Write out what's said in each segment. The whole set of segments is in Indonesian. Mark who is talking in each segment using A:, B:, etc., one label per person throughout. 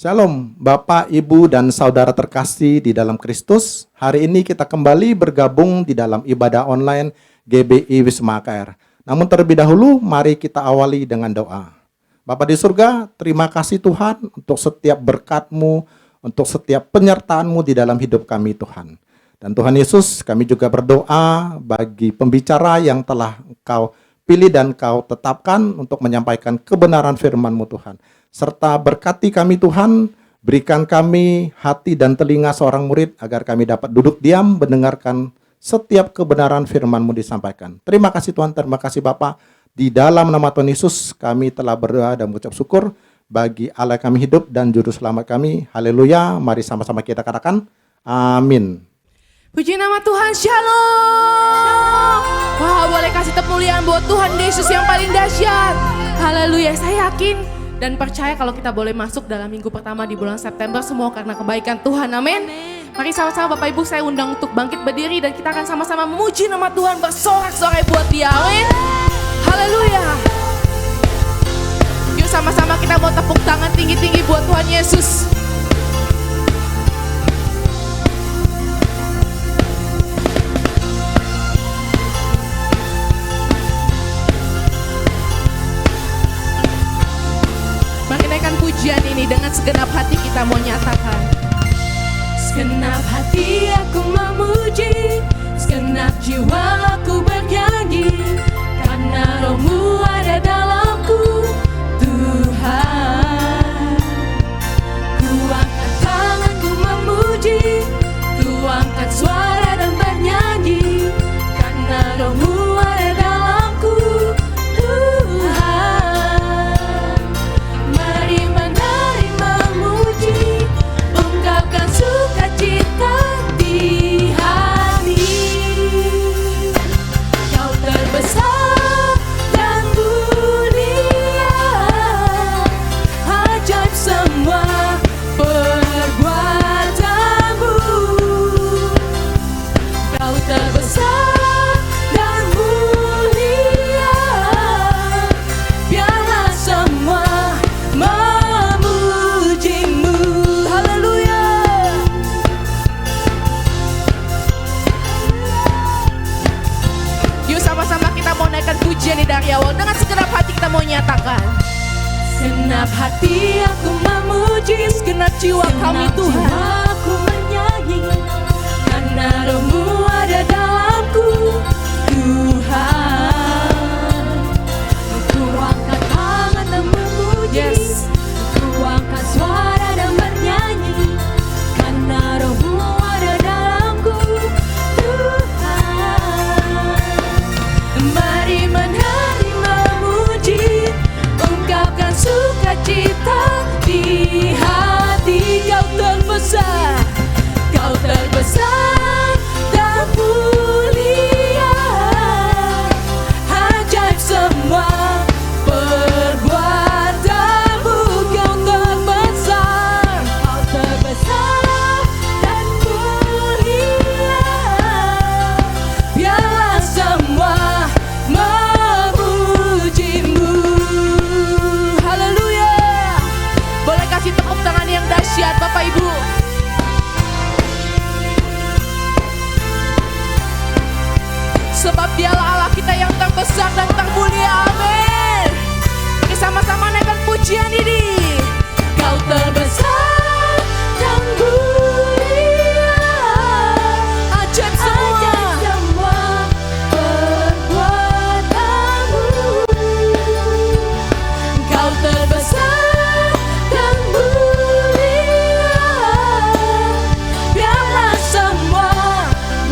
A: Shalom, Bapak, Ibu, dan Saudara terkasih di dalam Kristus. Hari ini kita kembali bergabung di dalam ibadah online GBI Wisma KR. Namun terlebih dahulu, mari kita awali dengan doa. Bapa di surga, terima kasih Tuhan untuk setiap berkat-Mu, untuk setiap penyertaan-Mu di dalam hidup kami Tuhan. Dan Tuhan Yesus, kami juga berdoa bagi pembicara yang telah Engkau pilih dan Kau tetapkan untuk menyampaikan kebenaran firman-Mu Tuhan. Serta berkati kami Tuhan, berikan kami hati dan telinga seorang murid agar kami dapat duduk diam mendengarkan setiap kebenaran firman-Mu disampaikan. Terima kasih Tuhan, terima kasih Bapa. Di dalam nama Tuhan Yesus kami telah berdoa dan mengucap syukur bagi Allah kami hidup dan juru selamat kami. Haleluya, mari sama-sama kita katakan amin.
B: Puji nama Tuhan, shalom. Wah, boleh kasih kemuliaan buat Tuhan Yesus yang paling dahsyat. Haleluya, saya yakin dan percaya kalau kita boleh masuk dalam minggu pertama di bulan September semua karena kebaikan Tuhan, amin. Mari sama-sama Bapak Ibu saya undang untuk bangkit berdiri dan kita akan sama-sama memuji nama Tuhan, bersorak-sorai buat Dia, amin. Haleluya. Yuk sama-sama kita mau tepuk tangan tinggi-tinggi buat Tuhan Yesus. Pujian ini dengan segenap hati kita mau nyatakan. Segenap hati aku memuji, segenap jiwa aku bernyanyi, karena Roh-Mu ada dalamku, Tuhan. Ku angkat tanganku memuji, ku angkat suara dan bernyanyi, karena Roh-Mu ada dalamku, Tuhan. Sukacita di hati, Kau terbesar dan mulia, ajaib semua perbuatan-Mu. Kau terbesar dan mulia, biarlah semua memuji-Mu. Haleluya. Sama-sama kita mau naikkan pujian ini dari awal. Dengan segenap hati kita mau nyatakan. Segenap hati aku memuji, segenap jiwa kami Tuhan. Aku menyanyi, karena Roh-Mu ada dalamku, Tuhan. Ku angkat tangan dan memuji, ku angkat suara dan bernyanyi, karena Roh-Mu ada dalamku, mari menerima muji, ungkapkan sukacita di hati. Kau terbesar, Kau terbesar dan mulia, ajaib semua perbuatan-Mu. Kau terbesar, Kau terbesar dan mulia, biarlah semua memuji-Mu. Haleluya. Boleh kasih tepuk tangan yang dahsyat Bapak Ibu. Sebab Dialah Allah kita yang terbesar dan termulia, amin. Mari sama-sama naikkan pujian ini. Kau terbesar dan mulia, ajaib semua perbuatan-Mu. Kau terbesar dan mulia, biarlah semua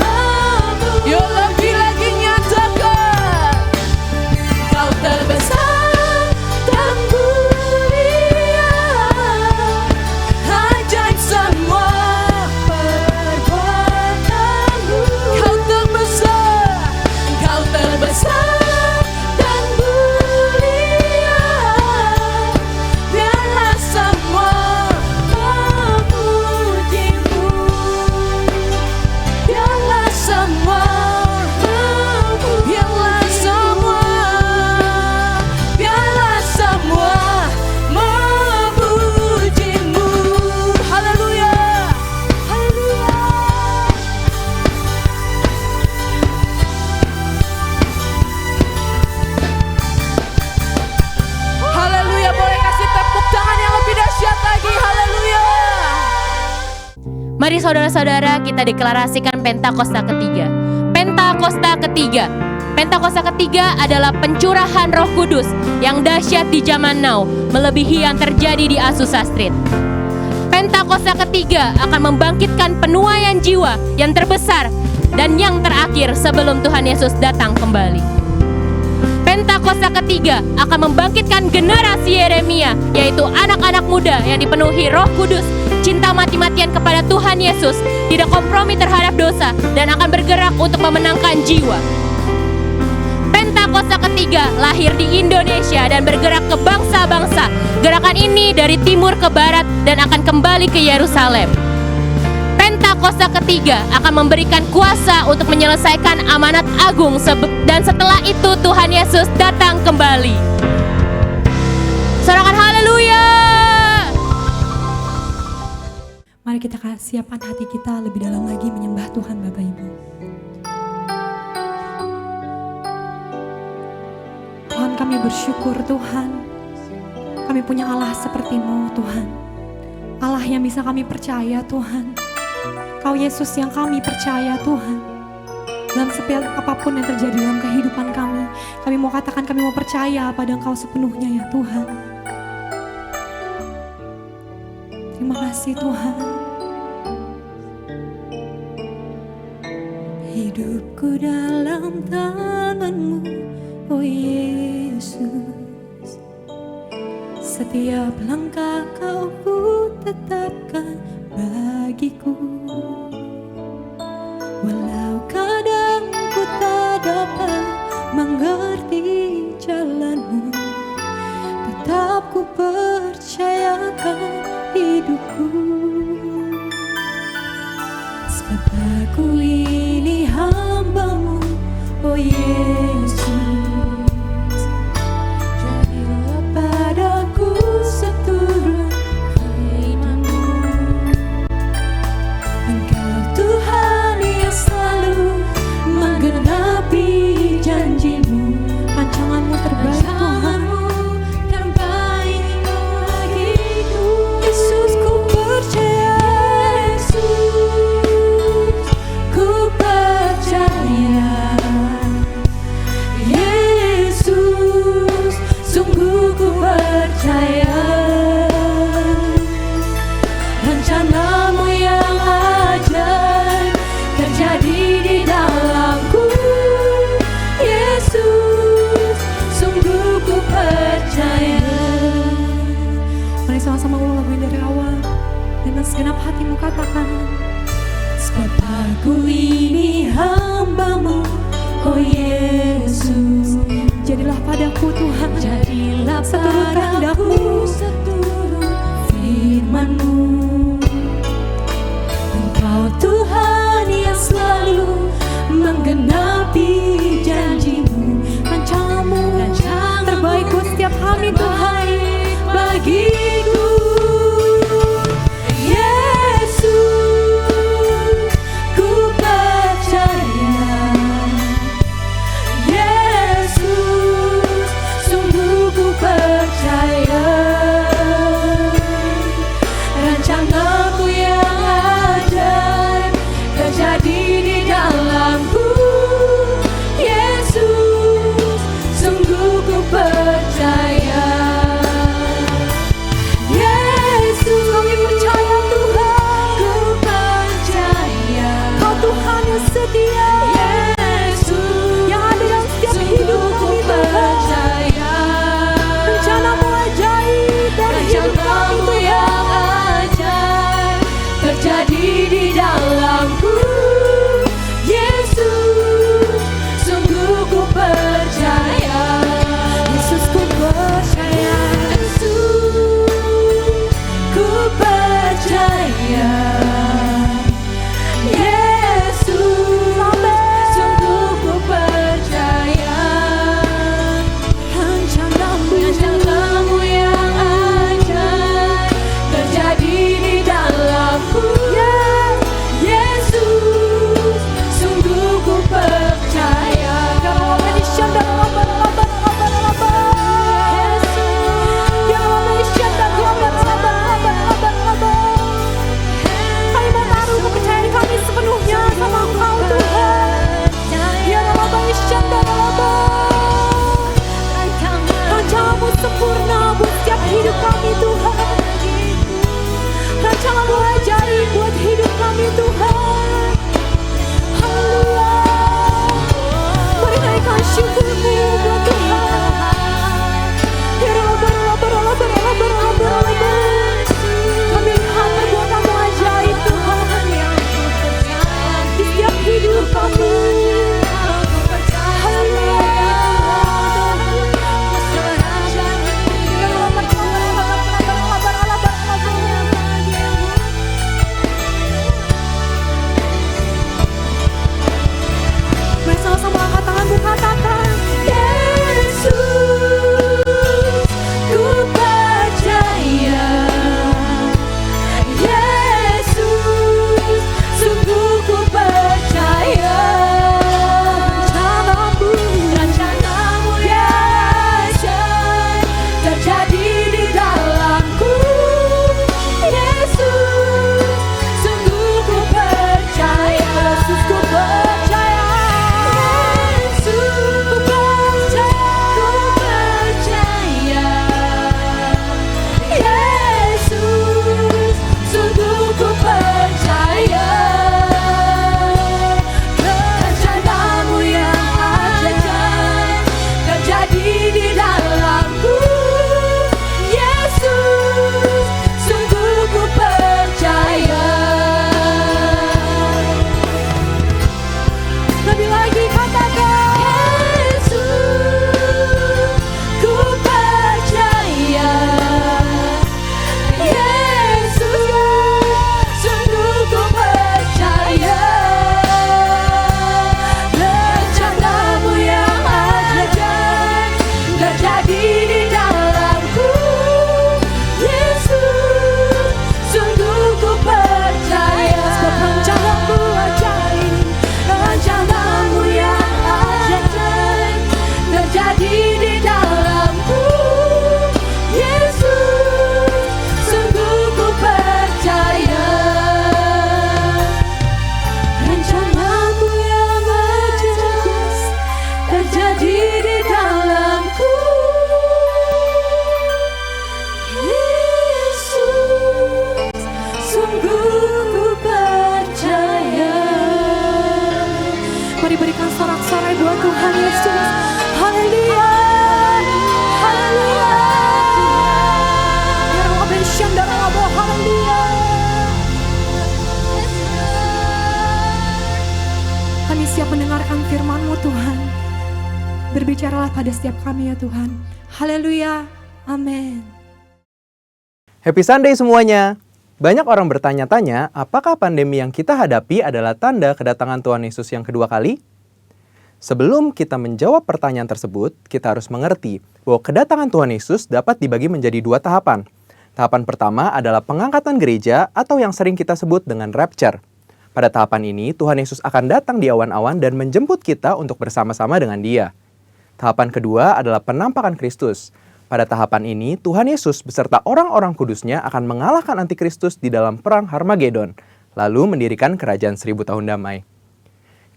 B: memuji. Yuk lebih lagi nyatakan. Kau terbesar dan mulia,
C: Mari saudara-saudara kita deklarasikan Pentakosta ketiga. Pentakosta ketiga. Pentakosta ketiga adalah pencurahan Roh Kudus yang dahsyat di zaman now, melebihi yang terjadi di Azusa Street. Pentakosta ketiga akan membangkitkan penuaian jiwa yang terbesar dan yang terakhir sebelum Tuhan Yesus datang kembali. Pentakosta ketiga akan membangkitkan generasi Yeremia, yaitu anak-anak muda yang dipenuhi Roh Kudus, cinta mati-matian kepada Tuhan Yesus, tidak kompromi terhadap dosa, dan akan bergerak untuk memenangkan jiwa. Pentakosta ketiga lahir di Indonesia dan bergerak ke bangsa-bangsa. Gerakan ini dari timur ke barat dan akan kembali ke Yerusalem. Pentakosta ketiga akan memberikan kuasa untuk menyelesaikan amanat agung dan setelah itu Tuhan Yesus datang kembali. Sorakan haleluya.
D: Mari kita siapkan hati kita lebih dalam lagi menyembah Tuhan Bapak Ibu. Tuhan, kami bersyukur Tuhan, kami punya Allah seperti-Mu Tuhan. Allah yang bisa kami percaya Tuhan. Kau Yesus yang kami percaya Tuhan. Dalam setiap apapun yang terjadi dalam kehidupan kami mau katakan kami mau percaya pada Engkau sepenuhnya ya Tuhan. Terima kasih Tuhan. Hidupku dalam tangan-Mu, oh Yesus. Setiap langkah Kau ku tetapkan bagiku. Walau kadang ku tak dapat mengerti jalan-Mu, tetap ku percayakan hidupku. Sebab aku ini hamba-Mu, oh Yesus. Jadilah padaku seturut firman-Mu. Engkau Tuhan yang selalu menggenapi janji-Mu. Rancangan-Mu terbaik Tuhan. Yesus ku percaya. Yesus ku percaya. Yesus sungguh ku percaya. Rencana-Mu yang ajaib terjadi di dalamku. Yesus sungguh ku percaya. Mari sama-sama ulang lagu ini dari awal. Dengan segenap hatimu katakan. Sebab aku ini hamba-Mu, oh Yesus. Jadilah padaku Tuhan, jadilah seturut kehendak-Mu, seturut firman-Mu. Engkau Tuhan yang selalu menggenapi janji-Mu. Rancangan-Mu terbaik buat setiap kami Tuhan, bagiku. Yesus ku percaya. Yesus sungguh ku percaya. Mari berikan sorak-sorai buat Tuhan Yesus. Haleluya. Haleluya. Haleluya. Kami siap mendengarkan firman-Mu Tuhan. Berbicaralah pada setiap kami ya Tuhan. Haleluya. Amin.
E: Happy Sunday semuanya. Banyak orang bertanya-tanya, apakah pandemi yang kita hadapi adalah tanda kedatangan Tuhan Yesus yang kedua kali? Sebelum kita menjawab pertanyaan tersebut, kita harus mengerti bahwa kedatangan Tuhan Yesus dapat dibagi menjadi dua tahapan. Tahapan pertama adalah pengangkatan gereja atau yang sering kita sebut dengan rapture. Pada tahapan ini, Tuhan Yesus akan datang di awan-awan dan menjemput kita untuk bersama-sama dengan Dia. Tahapan kedua adalah penampakan Kristus. Pada tahapan ini, Tuhan Yesus beserta orang-orang kudusnya akan mengalahkan antikristus di dalam perang Harmagedon, lalu mendirikan kerajaan 1000 tahun damai.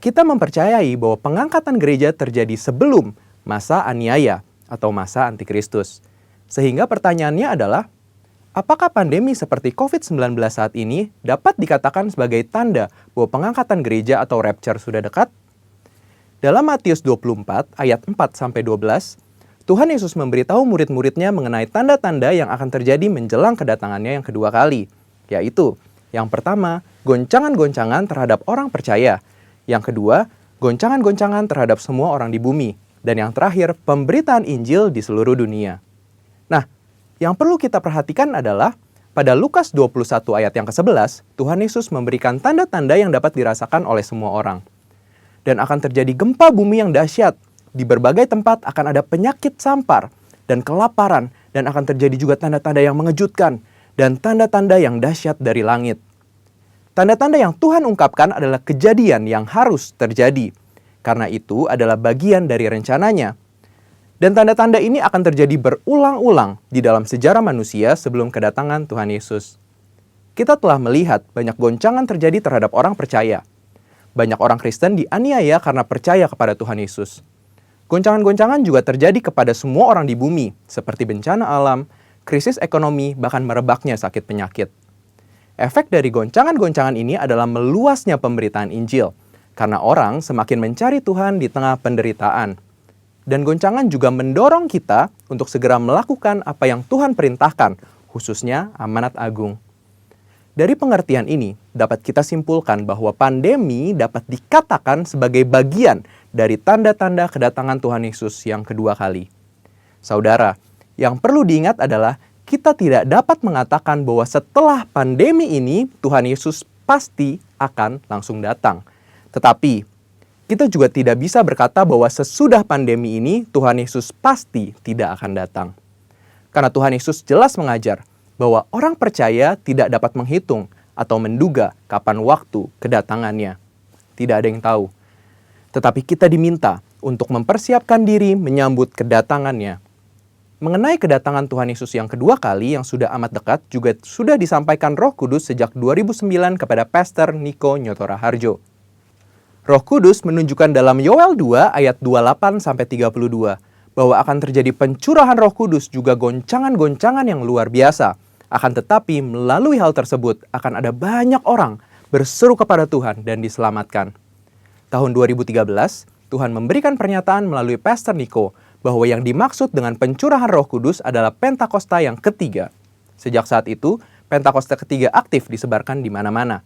E: Kita mempercayai bahwa pengangkatan gereja terjadi sebelum masa aniaya atau masa antikristus. Sehingga pertanyaannya adalah, apakah pandemi seperti COVID-19 saat ini dapat dikatakan sebagai tanda bahwa pengangkatan gereja atau rapture sudah dekat? Dalam Matius 24 ayat 4-12, Tuhan Yesus memberitahu murid-muridnya mengenai tanda-tanda yang akan terjadi menjelang kedatangannya yang kedua kali, yaitu yang pertama, goncangan-goncangan terhadap orang percaya, yang kedua, goncangan-goncangan terhadap semua orang di bumi, dan yang terakhir, pemberitaan Injil di seluruh dunia. Nah, yang perlu kita perhatikan adalah pada Lukas 21 ayat yang ke-11, Tuhan Yesus memberikan tanda-tanda yang dapat dirasakan oleh semua orang. Dan akan terjadi gempa bumi yang dahsyat. Di berbagai tempat akan ada penyakit sampar dan kelaparan, dan akan terjadi juga tanda-tanda yang mengejutkan dan tanda-tanda yang dahsyat dari langit. Tanda-tanda yang Tuhan ungkapkan adalah kejadian yang harus terjadi, karena itu adalah bagian dari rencananya. Dan tanda-tanda ini akan terjadi berulang-ulang di dalam sejarah manusia sebelum kedatangan Tuhan Yesus. Kita telah melihat banyak goncangan terjadi terhadap orang percaya. Banyak orang Kristen dianiaya karena percaya kepada Tuhan Yesus. Goncangan-goncangan juga terjadi kepada semua orang di bumi, seperti bencana alam, krisis ekonomi, bahkan merebaknya sakit penyakit. Efek dari goncangan-goncangan ini adalah meluasnya pemberitaan Injil, karena orang semakin mencari Tuhan di tengah penderitaan. Dan goncangan juga mendorong kita untuk segera melakukan apa yang Tuhan perintahkan, khususnya amanat agung. Dari pengertian ini, dapat kita simpulkan bahwa pandemi dapat dikatakan sebagai bagian dari tanda-tanda kedatangan Tuhan Yesus yang kedua kali. Saudara, yang perlu diingat adalah kita tidak dapat mengatakan bahwa setelah pandemi ini Tuhan Yesus pasti akan langsung datang. Tetapi, kita juga tidak bisa berkata bahwa sesudah pandemi ini Tuhan Yesus pasti tidak akan datang. Karena Tuhan Yesus jelas mengajar bahwa orang percaya tidak dapat menghitung atau menduga kapan waktu kedatangannya. Tidak ada yang tahu. Tetapi kita diminta untuk mempersiapkan diri menyambut kedatangannya. Mengenai kedatangan Tuhan Yesus yang kedua kali yang sudah amat dekat juga sudah disampaikan Roh Kudus sejak 2009 kepada Pastor Niko Nyotora Harjo. Roh Kudus menunjukkan dalam Yoel 2 ayat 28-32 bahwa akan terjadi pencurahan Roh Kudus juga goncangan-goncangan yang luar biasa. Akan tetapi melalui hal tersebut akan ada banyak orang berseru kepada Tuhan dan diselamatkan. Tahun 2013, Tuhan memberikan pernyataan melalui Pastor Niko bahwa yang dimaksud dengan pencurahan Roh Kudus adalah Pentakosta yang ketiga. Sejak saat itu, Pentakosta ketiga aktif disebarkan di mana-mana.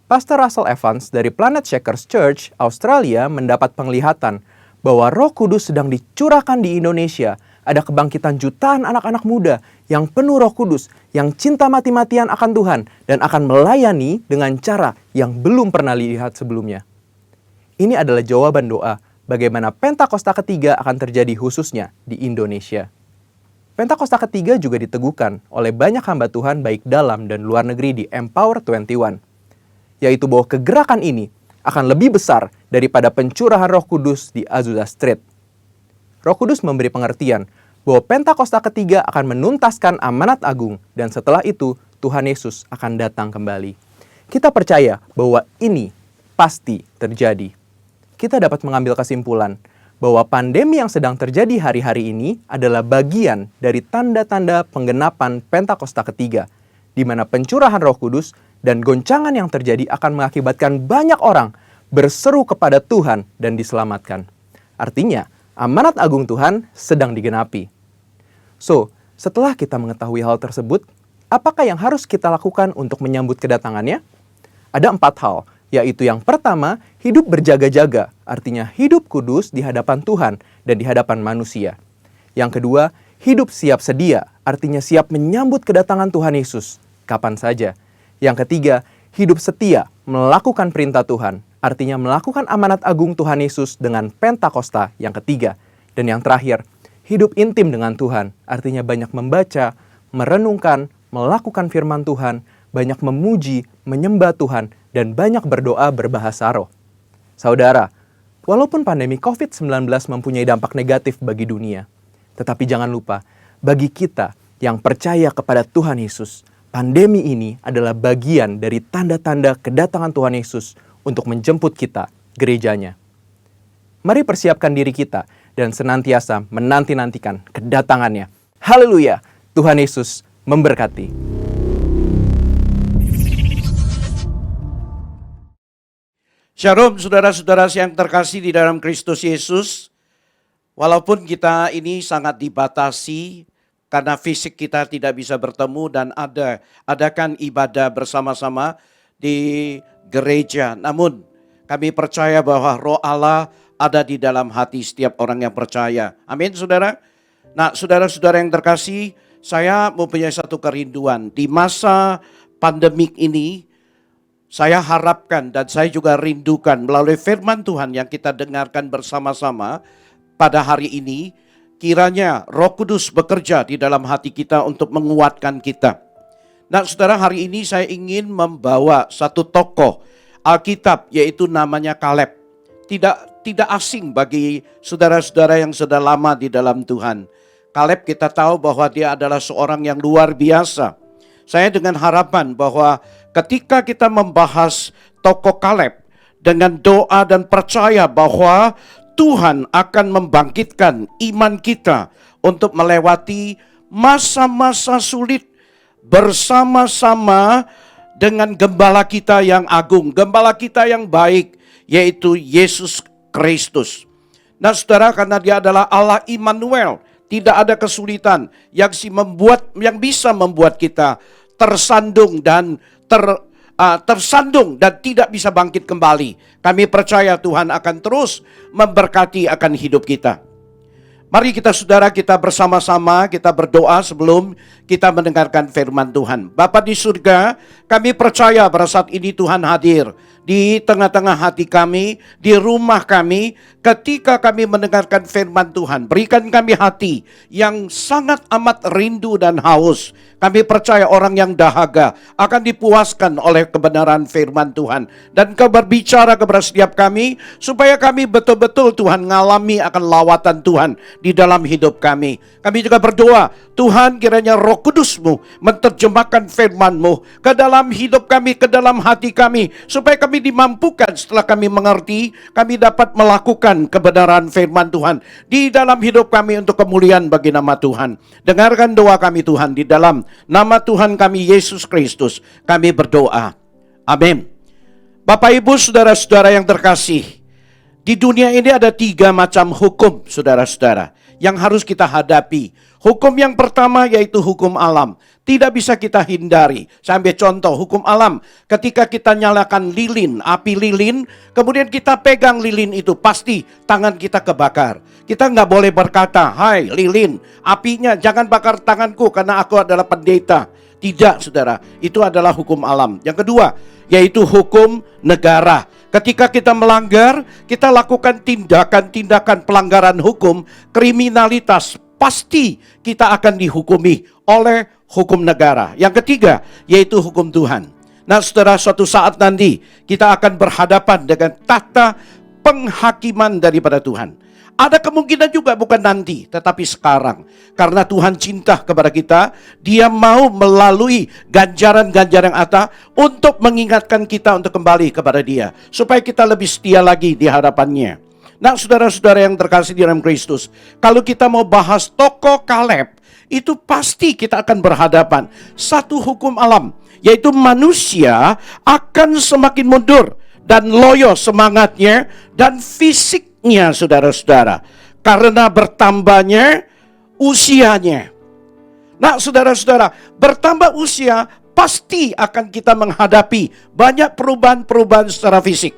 E: Pastor Russell Evans dari Planet Shakers Church, Australia mendapat penglihatan bahwa Roh Kudus sedang dicurahkan di Indonesia. Ada kebangkitan jutaan anak-anak muda yang penuh Roh Kudus, yang cinta mati-matian akan Tuhan, dan akan melayani dengan cara yang belum pernah dilihat sebelumnya. Ini adalah jawaban doa bagaimana Pentakosta ketiga akan terjadi khususnya di Indonesia. Pentakosta ketiga juga diteguhkan oleh banyak hamba Tuhan baik dalam dan luar negeri di Empower 21, yaitu bahwa kegerakan ini akan lebih besar daripada pencurahan Roh Kudus di Azusa Street. Roh Kudus memberi pengertian bahwa Pentakosta ketiga akan menuntaskan amanat agung dan setelah itu Tuhan Yesus akan datang kembali. Kita percaya bahwa ini pasti terjadi. Kita dapat mengambil kesimpulan bahwa pandemi yang sedang terjadi hari-hari ini adalah bagian dari tanda-tanda penggenapan Pentakosta ketiga, di mana pencurahan Roh Kudus dan goncangan yang terjadi akan mengakibatkan banyak orang berseru kepada Tuhan dan diselamatkan. Artinya, amanat agung Tuhan sedang digenapi. So, setelah kita mengetahui hal tersebut, apakah yang harus kita lakukan untuk menyambut kedatangannya? Ada 4 hal, yaitu yang pertama, hidup berjaga-jaga, artinya hidup kudus di hadapan Tuhan dan di hadapan manusia. Yang kedua, hidup siap sedia, artinya siap menyambut kedatangan Tuhan Yesus, kapan saja. Yang ketiga, hidup setia, melakukan perintah Tuhan, artinya melakukan amanat agung Tuhan Yesus dengan Pentakosta yang ketiga. Dan yang terakhir, hidup intim dengan Tuhan, artinya banyak membaca, merenungkan, melakukan firman Tuhan, banyak memuji, menyembah Tuhan, dan banyak berdoa berbahasa roh. Saudara, walaupun pandemi COVID-19 mempunyai dampak negatif bagi dunia, tetapi jangan lupa, bagi kita yang percaya kepada Tuhan Yesus, pandemi ini adalah bagian dari tanda-tanda kedatangan Tuhan Yesus untuk menjemput kita, gerejanya. Mari persiapkan diri kita dan senantiasa menanti-nantikan kedatangannya. Haleluya! Tuhan Yesus memberkati.
F: Shalom saudara-saudara yang terkasih di dalam Kristus Yesus. Walaupun kita ini sangat dibatasi karena fisik kita tidak bisa bertemu dan adakan ibadah bersama-sama di gereja. Namun kami percaya bahwa Roh Allah ada di dalam hati setiap orang yang percaya. Amin saudara. Nah saudara-saudara yang terkasih, saya mempunyai satu kerinduan. Di masa pandemik ini, saya harapkan dan saya juga rindukan melalui firman Tuhan yang kita dengarkan bersama-sama pada hari ini, kiranya Roh Kudus bekerja di dalam hati kita untuk menguatkan kita. Nah saudara, hari ini saya ingin membawa satu tokoh Alkitab, yaitu namanya Kaleb. Tidak asing bagi saudara-saudara yang sudah lama di dalam Tuhan. Kaleb kita tahu bahwa dia adalah seorang yang luar biasa. Saya dengan harapan bahwa ketika kita membahas tokoh Kaleb dengan doa dan percaya bahwa Tuhan akan membangkitkan iman kita untuk melewati masa-masa sulit bersama-sama dengan gembala kita yang agung, gembala kita yang baik, yaitu Yesus Kristus. Nah saudara, karena dia adalah Allah Immanuel, tidak ada kesulitan yang bisa membuat kita tersandung dan tidak bisa bangkit kembali. Kami percaya Tuhan akan terus memberkati akan hidup kita. Mari kita bersama-sama kita berdoa sebelum kita mendengarkan firman Tuhan. Bapa di surga, kami percaya pada saat ini Tuhan hadir di tengah-tengah hati kami, di rumah kami, ketika kami mendengarkan firman Tuhan. Berikan kami hati yang sangat amat rindu dan haus. Kami percaya orang yang dahaga akan dipuaskan oleh kebenaran firman Tuhan. Dan Kau berbicara kepada setiap kami, supaya kami betul-betul Tuhan ngalami akan lawatan Tuhan di dalam hidup kami. Kami juga berdoa, Tuhan kiranya Roh Kudus-Mu menerjemahkan firman-Mu ke dalam hidup kami, ke dalam hati kami, supaya kami dimampukan setelah kami mengerti, kami dapat melakukan kebenaran firman Tuhan di dalam hidup kami untuk kemuliaan bagi nama Tuhan. Dengarkan doa kami Tuhan, di dalam nama Tuhan kami Yesus Kristus kami berdoa. Amin. Bapak Ibu saudara-saudara yang terkasih, di dunia ini ada 3 macam hukum saudara-saudara yang harus kita hadapi. Hukum yang pertama yaitu hukum alam. Tidak bisa kita hindari. Saya ambil contoh hukum alam. Ketika kita nyalakan lilin, api lilin, kemudian kita pegang lilin itu, pasti tangan kita kebakar. Kita nggak boleh berkata, hai lilin, apinya jangan bakar tanganku karena aku adalah pendeta. Tidak saudara, itu adalah hukum alam. Yang kedua, yaitu hukum negara. Ketika kita melanggar, kita lakukan tindakan-tindakan pelanggaran hukum, kriminalitas, pasti kita akan dihukumi oleh hukum negara. Yang ketiga, yaitu hukum Tuhan. Nah saudara, suatu saat nanti kita akan berhadapan dengan tata penghakiman daripada Tuhan. Ada kemungkinan juga bukan nanti, tetapi sekarang. Karena Tuhan cinta kepada kita, Dia mau melalui ganjaran-ganjaran yang ada untuk mengingatkan kita untuk kembali kepada Dia. Supaya kita lebih setia lagi di hadapannya. Nah saudara-saudara yang terkasih di dalam Kristus, kalau kita mau bahas tokoh Kaleb, itu pasti kita akan berhadapan satu hukum alam, yaitu manusia akan semakin mundur dan loyo semangatnya dan fisiknya, saudara-saudara, karena bertambahnya usianya. Nah, saudara-saudara, bertambah usia pasti akan kita menghadapi banyak perubahan-perubahan secara fisik,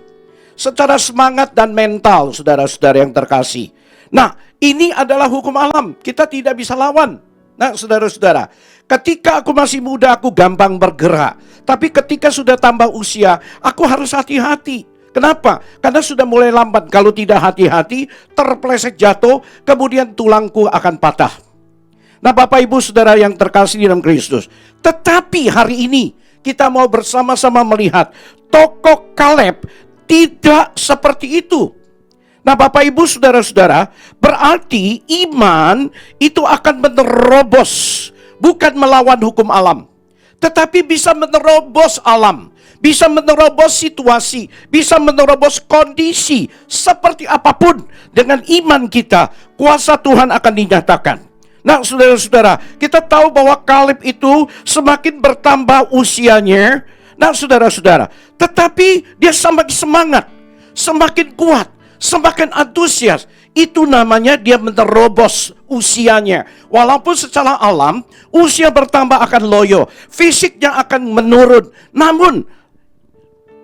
F: secara semangat dan mental, saudara-saudara yang terkasih. Nah, ini adalah hukum alam, kita tidak bisa lawan. Nah, saudara-saudara, ketika aku masih muda, aku gampang bergerak. Tapi ketika sudah tambah usia, aku harus hati-hati. Kenapa? Karena sudah mulai lambat. Kalau tidak hati-hati, terpeleset jatuh, kemudian tulangku akan patah. Nah, Bapak Ibu Saudara yang terkasih di dalam Kristus, tetapi hari ini kita mau bersama-sama melihat tokoh Kaleb tidak seperti itu. Nah, Bapak Ibu Saudara-saudara, berarti iman itu akan menerobos, bukan melawan hukum alam, tetapi bisa menerobos alam, bisa menerobos situasi, bisa menerobos kondisi seperti apapun. Dengan iman kita, kuasa Tuhan akan dinyatakan. Nah, saudara-saudara, kita tahu bahwa Kaleb itu semakin bertambah usianya. Nah, saudara-saudara, tetapi dia semakin semangat, semakin kuat, semakin antusias. Itu namanya dia menerobos usianya. Walaupun secara alam, usia bertambah akan loyo, fisiknya akan menurun. Namun,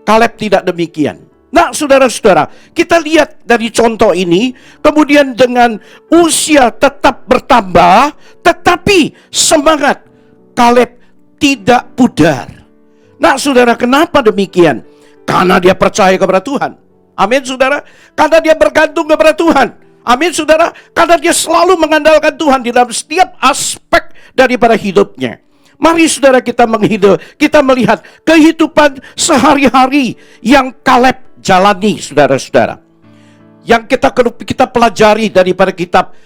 F: Kaleb tidak demikian. Nah, saudara-saudara, kita lihat dari contoh ini, kemudian dengan usia tetap bertambah, tetapi semangat Kaleb tidak pudar. Nah, saudara, kenapa demikian? Karena dia percaya kepada Tuhan. Amin, saudara. Karena dia bergantung kepada Tuhan. Amin, saudara. Karena dia selalu mengandalkan Tuhan di dalam setiap aspek daripada hidupnya. Mari saudara kita melihat kehidupan sehari-hari yang Kaleb jalani, saudara-saudara. Yang kita pelajari daripada kitab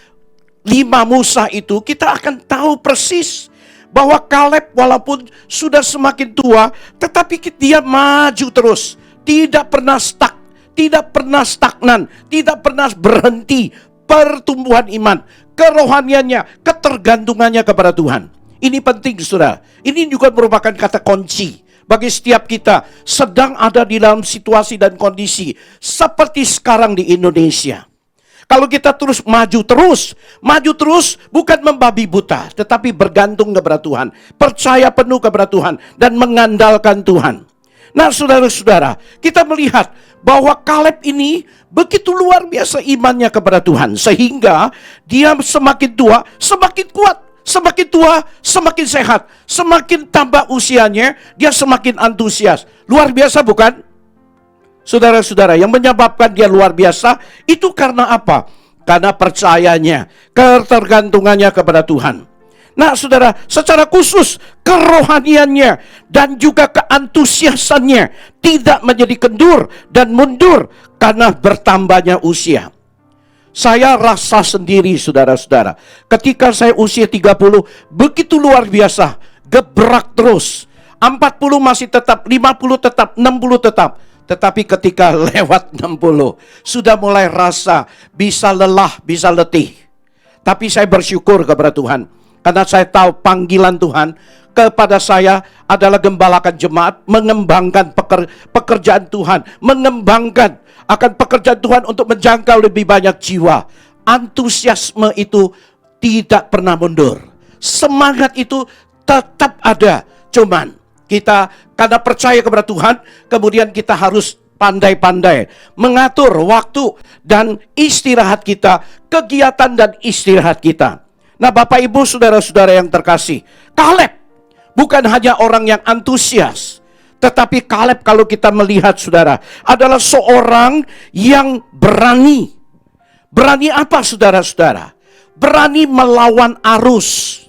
F: 5 Musa itu, kita akan tahu persis bahwa Kaleb walaupun sudah semakin tua, tetapi dia maju terus, tidak pernah stuck, tidak pernah stagnan, tidak pernah berhenti pertumbuhan iman, kerohaniannya, ketergantungannya kepada Tuhan. Ini penting, saudara. Ini juga merupakan kata kunci bagi setiap kita sedang ada di dalam situasi dan kondisi seperti sekarang di Indonesia. Kalau kita terus maju terus bukan membabi buta, tetapi bergantung kepada Tuhan, percaya penuh kepada Tuhan dan mengandalkan Tuhan. Nah, saudara-saudara, kita melihat bahwa Kaleb ini begitu luar biasa imannya kepada Tuhan, sehingga dia semakin tua semakin kuat. Semakin tua, semakin sehat. Semakin tambah usianya, dia semakin antusias. Luar biasa bukan? Saudara-saudara, yang menyebabkan dia luar biasa, itu karena apa? Karena percayanya, ketergantungannya kepada Tuhan. Nah, saudara, secara khusus, kerohaniannya dan juga keantusiasannya tidak menjadi kendur dan mundur karena bertambahnya usia. Saya rasa sendiri, saudara-saudara, ketika saya usia 30, begitu luar biasa, gebrak terus. 40 masih tetap, 50 tetap, 60 tetap. Tetapi ketika lewat 60, sudah mulai rasa bisa lelah, bisa letih. Tapi saya bersyukur kepada Tuhan, karena saya tahu panggilan Tuhan kepada saya adalah gembalakan jemaat, mengembangkan pekerjaan Tuhan, mengembangkan akan pekerjaan Tuhan untuk menjangkau lebih banyak jiwa. Antusiasme itu tidak pernah mundur. Semangat itu tetap ada. Cuman kita karena percaya kepada Tuhan, kemudian kita harus pandai-pandai mengatur waktu dan istirahat kita, kegiatan dan istirahat kita. Nah, Bapak Ibu saudara-saudara yang terkasih, Kaleb bukan hanya orang yang antusias, tetapi Kaleb kalau kita melihat saudara adalah seorang yang berani. Berani apa saudara-saudara? Berani melawan arus.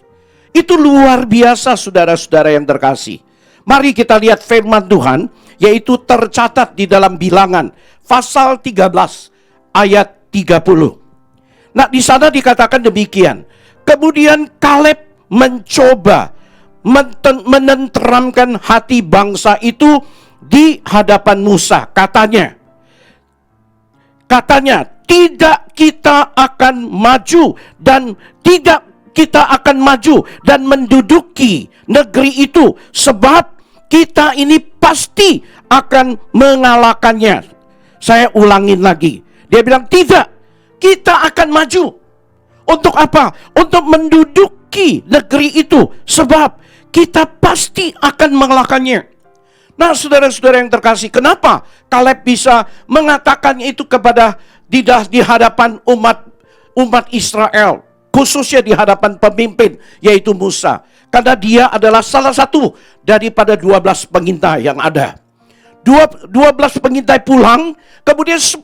F: Itu luar biasa saudara-saudara yang terkasih. Mari kita lihat firman Tuhan, yaitu tercatat di dalam Bilangan pasal 13 ayat 30. Nah, di sana dikatakan demikian. Kemudian Kaleb mencoba menenteramkan hati bangsa itu di hadapan Musa. Katanya, tidak kita akan maju dan menduduki negeri itu, sebab kita ini pasti akan mengalahkannya. Saya ulangin lagi. Dia bilang, tidak, kita akan maju. Untuk apa? Untuk menduduki negeri itu. Sebab kita pasti akan mengalahkannya. Nah, saudara-saudara yang terkasih, kenapa Kaleb bisa mengatakannya itu kepada di hadapan umat Israel, khususnya di hadapan pemimpin, yaitu Musa? Karena dia adalah salah satu daripada 12 pengintai yang ada. 12 pengintai pulang, kemudian 10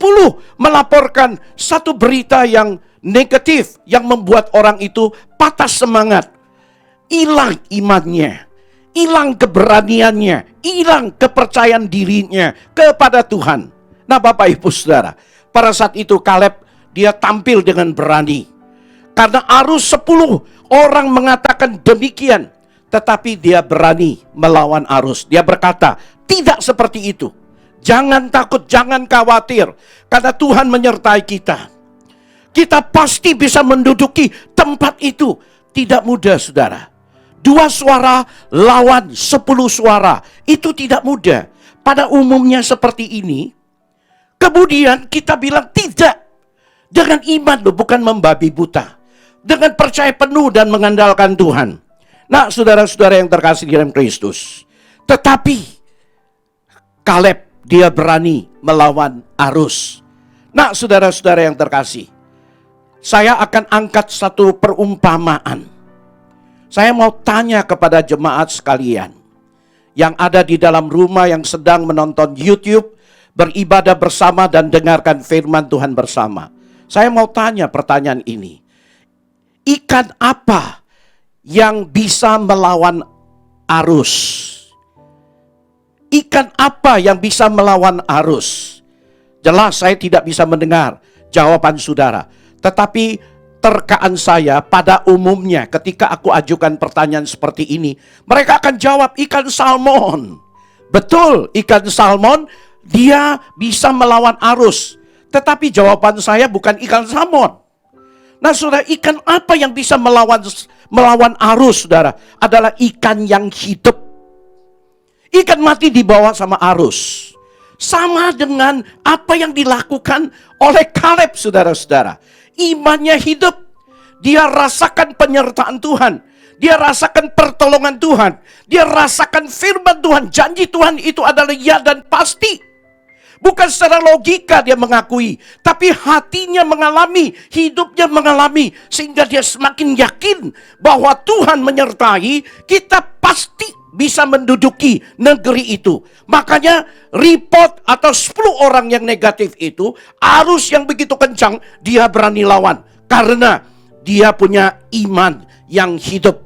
F: melaporkan satu berita yang negatif, yang membuat orang itu patah semangat. Hilang imannya, hilang keberaniannya, hilang kepercayaan dirinya kepada Tuhan. Nah, Bapak Ibu Saudara, pada saat itu Kaleb dia tampil dengan berani. Karena arus 10 orang mengatakan demikian, tetapi dia berani melawan arus. Dia berkata, tidak seperti itu. Jangan takut, jangan khawatir, karena Tuhan menyertai kita. Kita pasti bisa menduduki tempat itu. Tidak mudah, saudara. 2 suara lawan 10 suara, itu tidak mudah. Pada umumnya seperti ini. Kemudian kita bilang tidak. Dengan iman loh, bukan membabi buta. Dengan percaya penuh dan mengandalkan Tuhan. Nah, saudara-saudara yang terkasih di dalam Kristus. Tetapi Kaleb dia berani melawan arus. Nah, saudara-saudara yang terkasih, saya akan angkat satu perumpamaan. Saya mau tanya kepada jemaat sekalian yang ada di dalam rumah, yang sedang menonton YouTube, beribadah bersama dan dengarkan firman Tuhan bersama. Saya mau tanya pertanyaan ini. Ikan apa yang bisa melawan arus? Ikan apa yang bisa melawan arus? Jelas saya tidak bisa mendengar jawaban saudara. Tetapi terkaan saya pada umumnya ketika aku ajukan pertanyaan seperti ini, mereka akan jawab ikan salmon. Betul, ikan salmon dia bisa melawan arus. Tetapi jawaban saya bukan ikan salmon. Nah, saudara, ikan apa yang bisa melawan arus, saudara? Adalah ikan yang hidup. Ikan mati dibawa sama arus. Sama dengan apa yang dilakukan oleh Kaleb, saudara-saudara. Imannya hidup. Dia rasakan penyertaan Tuhan. Dia rasakan pertolongan Tuhan. Dia rasakan firman Tuhan. Janji Tuhan itu adalah ya dan pasti. Bukan secara logika dia mengakui, tapi hatinya mengalami, hidupnya mengalami, sehingga dia semakin yakin bahwa Tuhan menyertai, kita pasti bisa menduduki negeri itu. Makanya report atau 10 orang yang negatif itu, arus yang begitu kencang, dia berani lawan. Karena dia punya iman yang hidup.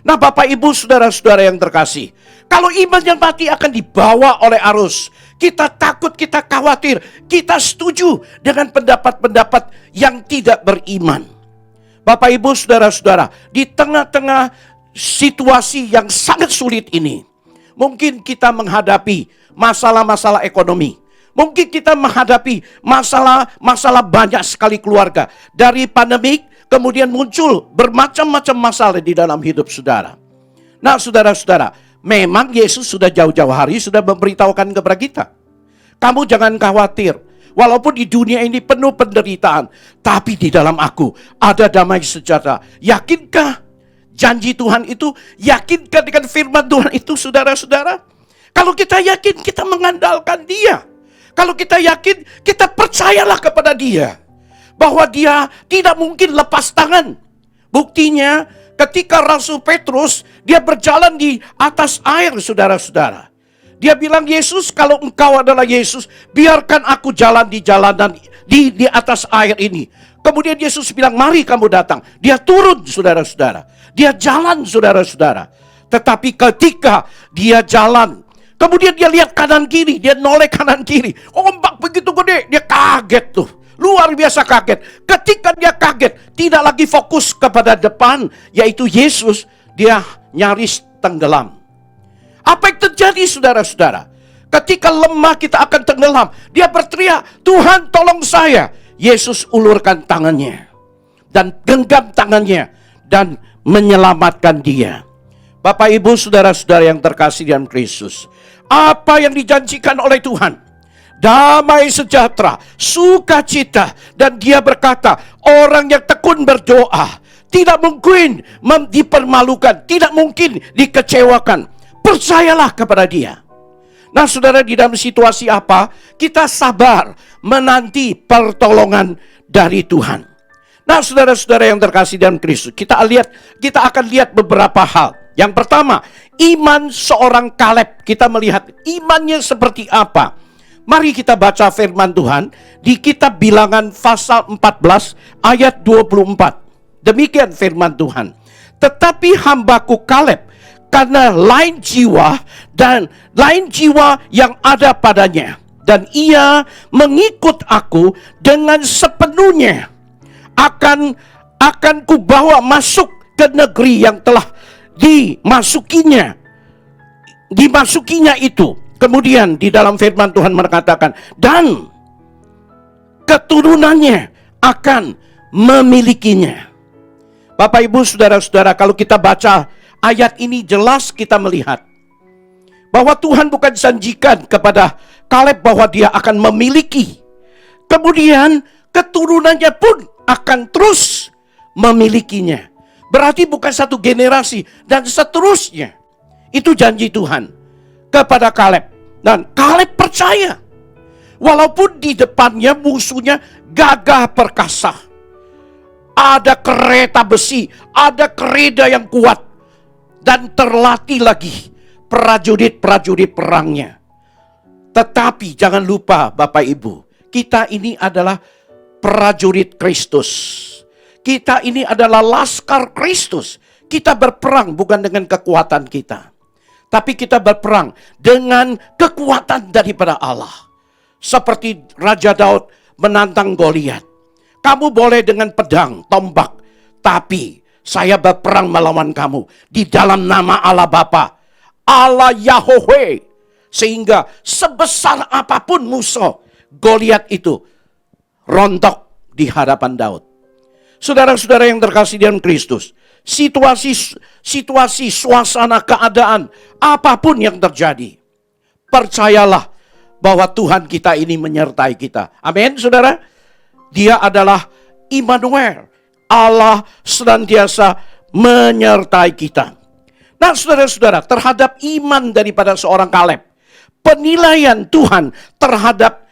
F: Nah, Bapak Ibu saudara-saudara yang terkasih, kalau iman yang mati akan dibawa oleh arus, kita takut, kita khawatir, kita setuju dengan pendapat-pendapat yang tidak beriman. Bapak Ibu saudara-saudara, di tengah-tengah situasi yang sangat sulit ini, mungkin kita menghadapi masalah-masalah ekonomi. Mungkin kita menghadapi masalah banyak sekali keluarga. Dari pandemik, kemudian muncul bermacam-macam masalah di dalam hidup saudara. Nah, saudara-saudara, memang Yesus sudah jauh-jauh hari sudah memberitahukan kepada kita. Kamu jangan khawatir. Walaupun di dunia ini penuh penderitaan, tapi di dalam aku ada damai sejahtera. Yakinkah janji Tuhan itu? Yakinkah dengan firman Tuhan itu, saudara-saudara? Kalau kita yakin, kita mengandalkan Dia. Kalau kita yakin, kita percayalah kepada Dia. Bahwa Dia tidak mungkin lepas tangan. Buktinya ketika Rasul Petrus, dia berjalan di atas air, saudara-saudara. Dia bilang, Yesus, kalau engkau adalah Yesus, biarkan aku jalan di jalanan di atas air ini. Kemudian Yesus bilang, mari kamu datang. Dia turun, saudara-saudara. Dia jalan, saudara-saudara. Tetapi ketika dia jalan, kemudian dia lihat kanan kiri, dia noleh kanan kiri. Ombak begitu gede, dia kaget tuh. Luar biasa kaget. Ketika dia kaget, tidak lagi fokus kepada depan, yaitu Yesus, dia nyaris tenggelam. Apa yang terjadi, saudara-saudara? Ketika lemah kita akan tenggelam, dia berteriak, Tuhan tolong saya. Yesus ulurkan tangannya dan genggam tangannya dan menyelamatkan dia. Bapak Ibu saudara-saudara yang terkasih dalam Kristus, Apa yang dijanjikan oleh Tuhan? Damai sejahtera, sukacita. Dan dia berkata, orang yang tekun berdoa tidak mungkin dipermalukan, tidak mungkin dikecewakan. Percayalah kepada dia. Nah saudara, di dalam situasi apa? Kita sabar menanti pertolongan dari Tuhan. Nah saudara-saudara yang terkasih dalam Kristus, kita akan lihat beberapa hal. Yang pertama, iman seorang Kaleb. Kita melihat imannya seperti apa. Mari kita baca firman Tuhan di kitab Bilangan pasal 14 ayat 24. Demikian firman Tuhan. Tetapi hambaku Kaleb, karena lain jiwa yang ada padanya, dan ia mengikut aku dengan sepenuhnya, akan kubawa masuk ke negeri yang telah dimasukinya itu. Kemudian di dalam firman Tuhan mengatakan, dan keturunannya akan memilikinya. Bapak Ibu saudara-saudara, kalau kita baca ayat ini jelas kita melihat bahwa Tuhan bukan janjikan kepada Kaleb bahwa dia akan memiliki. Kemudian keturunannya pun akan terus memilikinya. Berarti bukan satu generasi dan seterusnya. Itu janji Tuhan kepada Kaleb. Dan Kaleb percaya. Walaupun di depannya musuhnya gagah perkasa. Ada kereta besi, ada kereda yang kuat. Dan terlatih lagi prajurit-prajurit perangnya. Tetapi jangan lupa Bapak Ibu, kita ini adalah prajurit Kristus. Kita ini adalah laskar Kristus. Kita berperang bukan dengan kekuatan kita, tapi kita berperang dengan kekuatan daripada Allah. Seperti Raja Daud menantang Goliat. Kamu boleh dengan pedang, tombak, tapi saya berperang melawan kamu di dalam nama Allah Bapa, Allah Yahweh. Sehingga sebesar apapun musuh, Goliat itu rontok di hadapan Daud. Saudara-saudara yang terkasih dalam Kristus, situasi, suasana, keadaan, apapun yang terjadi, percayalah bahwa Tuhan kita ini menyertai kita. Amin, saudara. Dia adalah Immanuel. Allah senantiasa menyertai kita. Nah, saudara-saudara, terhadap iman daripada seorang Kaleb, penilaian Tuhan terhadap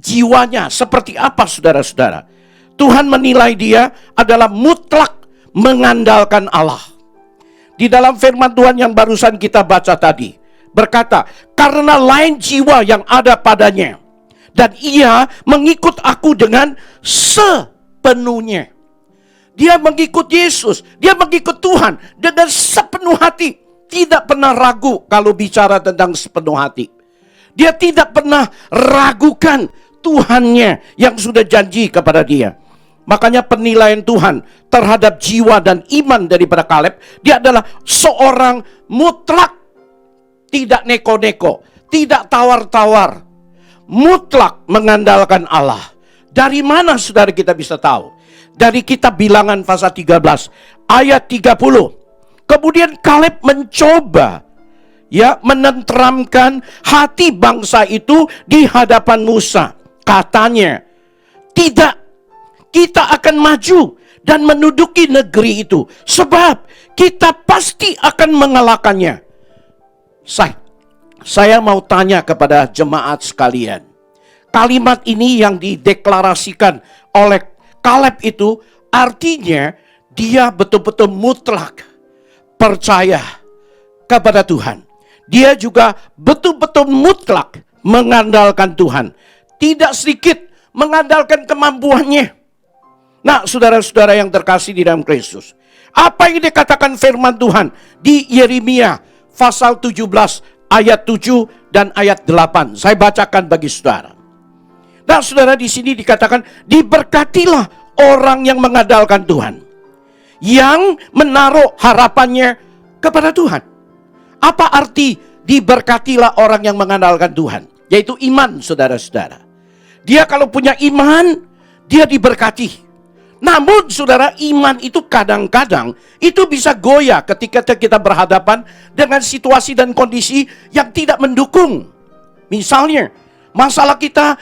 F: jiwanya seperti apa, saudara-saudara? Tuhan menilai dia adalah mutlak mengandalkan Allah. Di dalam firman Tuhan yang barusan kita baca tadi, berkata, karena lain jiwa yang ada padanya, dan ia mengikut aku dengan sepenuhnya. Dia mengikut Yesus, dia mengikut Tuhan dengan sepenuh hati. Tidak pernah ragu kalau bicara tentang sepenuh hati. Dia tidak pernah ragukan Tuhannya yang sudah janji kepada dia. Makanya penilaian Tuhan terhadap jiwa dan iman daripada Kaleb, dia adalah seorang mutlak, tidak neko-neko, tidak tawar-tawar, mutlak mengandalkan Allah. Dari mana saudara kita bisa tahu? Dari kitab Bilangan pasal 13 ayat 30. Kemudian Kaleb mencoba menenteramkan hati bangsa itu di hadapan Musa. Katanya, tidak, kita akan maju dan menduduki negeri itu, sebab kita pasti akan mengalahkannya. Saya mau tanya kepada jemaat sekalian. Kalimat ini yang dideklarasikan oleh Kaleb itu artinya dia betul-betul mutlak percaya kepada Tuhan. Dia juga betul-betul mutlak mengandalkan Tuhan. Tidak sedikit mengandalkan kemampuannya. Nah, saudara-saudara yang terkasih di dalam Kristus, apa yang dikatakan firman Tuhan di Yeremia pasal 17 ayat 7 dan ayat 8. Saya bacakan bagi saudara. Nah, saudara, di sini dikatakan, diberkatilah orang yang mengandalkan Tuhan, yang menaruh harapannya kepada Tuhan. Apa arti diberkatilah orang yang mengandalkan Tuhan? Yaitu iman, saudara-saudara. Dia kalau punya iman, dia diberkati. Namun saudara, iman itu kadang-kadang itu bisa goyah ketika kita berhadapan dengan situasi dan kondisi yang tidak mendukung. Misalnya, masalah kita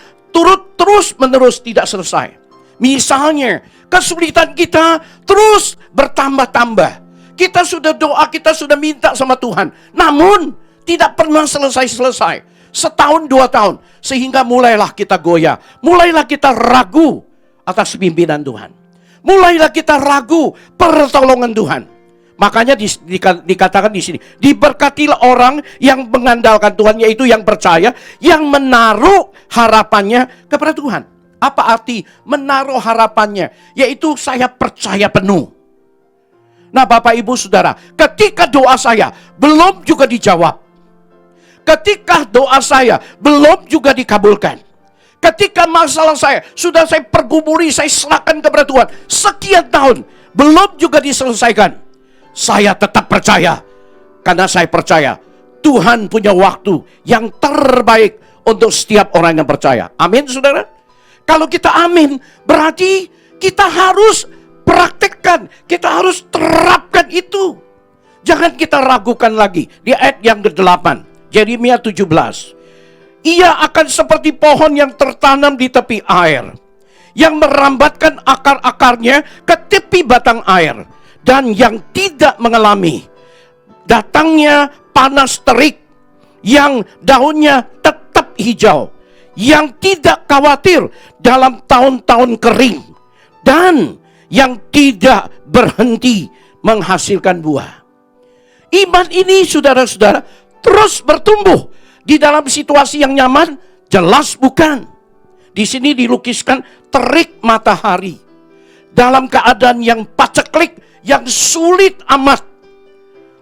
F: terus menerus tidak selesai. Misalnya, kesulitan kita terus bertambah-tambah. Kita sudah doa, kita sudah minta sama Tuhan. Namun, tidak pernah selesai-selesai. Setahun, 2 tahun. Sehingga mulailah kita goyah. Mulailah kita ragu atas pimpinan Tuhan. Mulailah kita ragu pertolongan Tuhan. Makanya dikatakan di sini, diberkatilah orang yang mengandalkan Tuhan, yaitu yang percaya, yang menaruh harapannya kepada Tuhan. Apa arti menaruh harapannya? Yaitu saya percaya penuh. Nah, Bapak Ibu Saudara, ketika doa saya belum juga dijawab, ketika doa saya belum juga dikabulkan, ketika masalah saya sudah saya pergumuli, saya serahkan kepada Tuhan sekian tahun, belum juga diselesaikan, saya tetap percaya. Karena saya percaya Tuhan punya waktu yang terbaik untuk setiap orang yang percaya. Amin, saudara. Kalau kita amin, berarti kita harus praktekkan, kita harus terapkan itu. Jangan kita ragukan lagi. Di ayat yang ke-8, Yeremia 17. Ia akan seperti pohon yang tertanam di tepi air, yang merambatkan akar-akarnya ke tepi batang air, dan yang tidak mengalami datangnya panas terik, yang daunnya tetap hijau, yang tidak khawatir dalam tahun-tahun kering, dan yang tidak berhenti menghasilkan buah. Iman ini, saudara-saudara, terus bertumbuh. Di dalam situasi yang nyaman, jelas bukan. Di sini dilukiskan terik matahari. Dalam keadaan yang paceklik, yang sulit amat.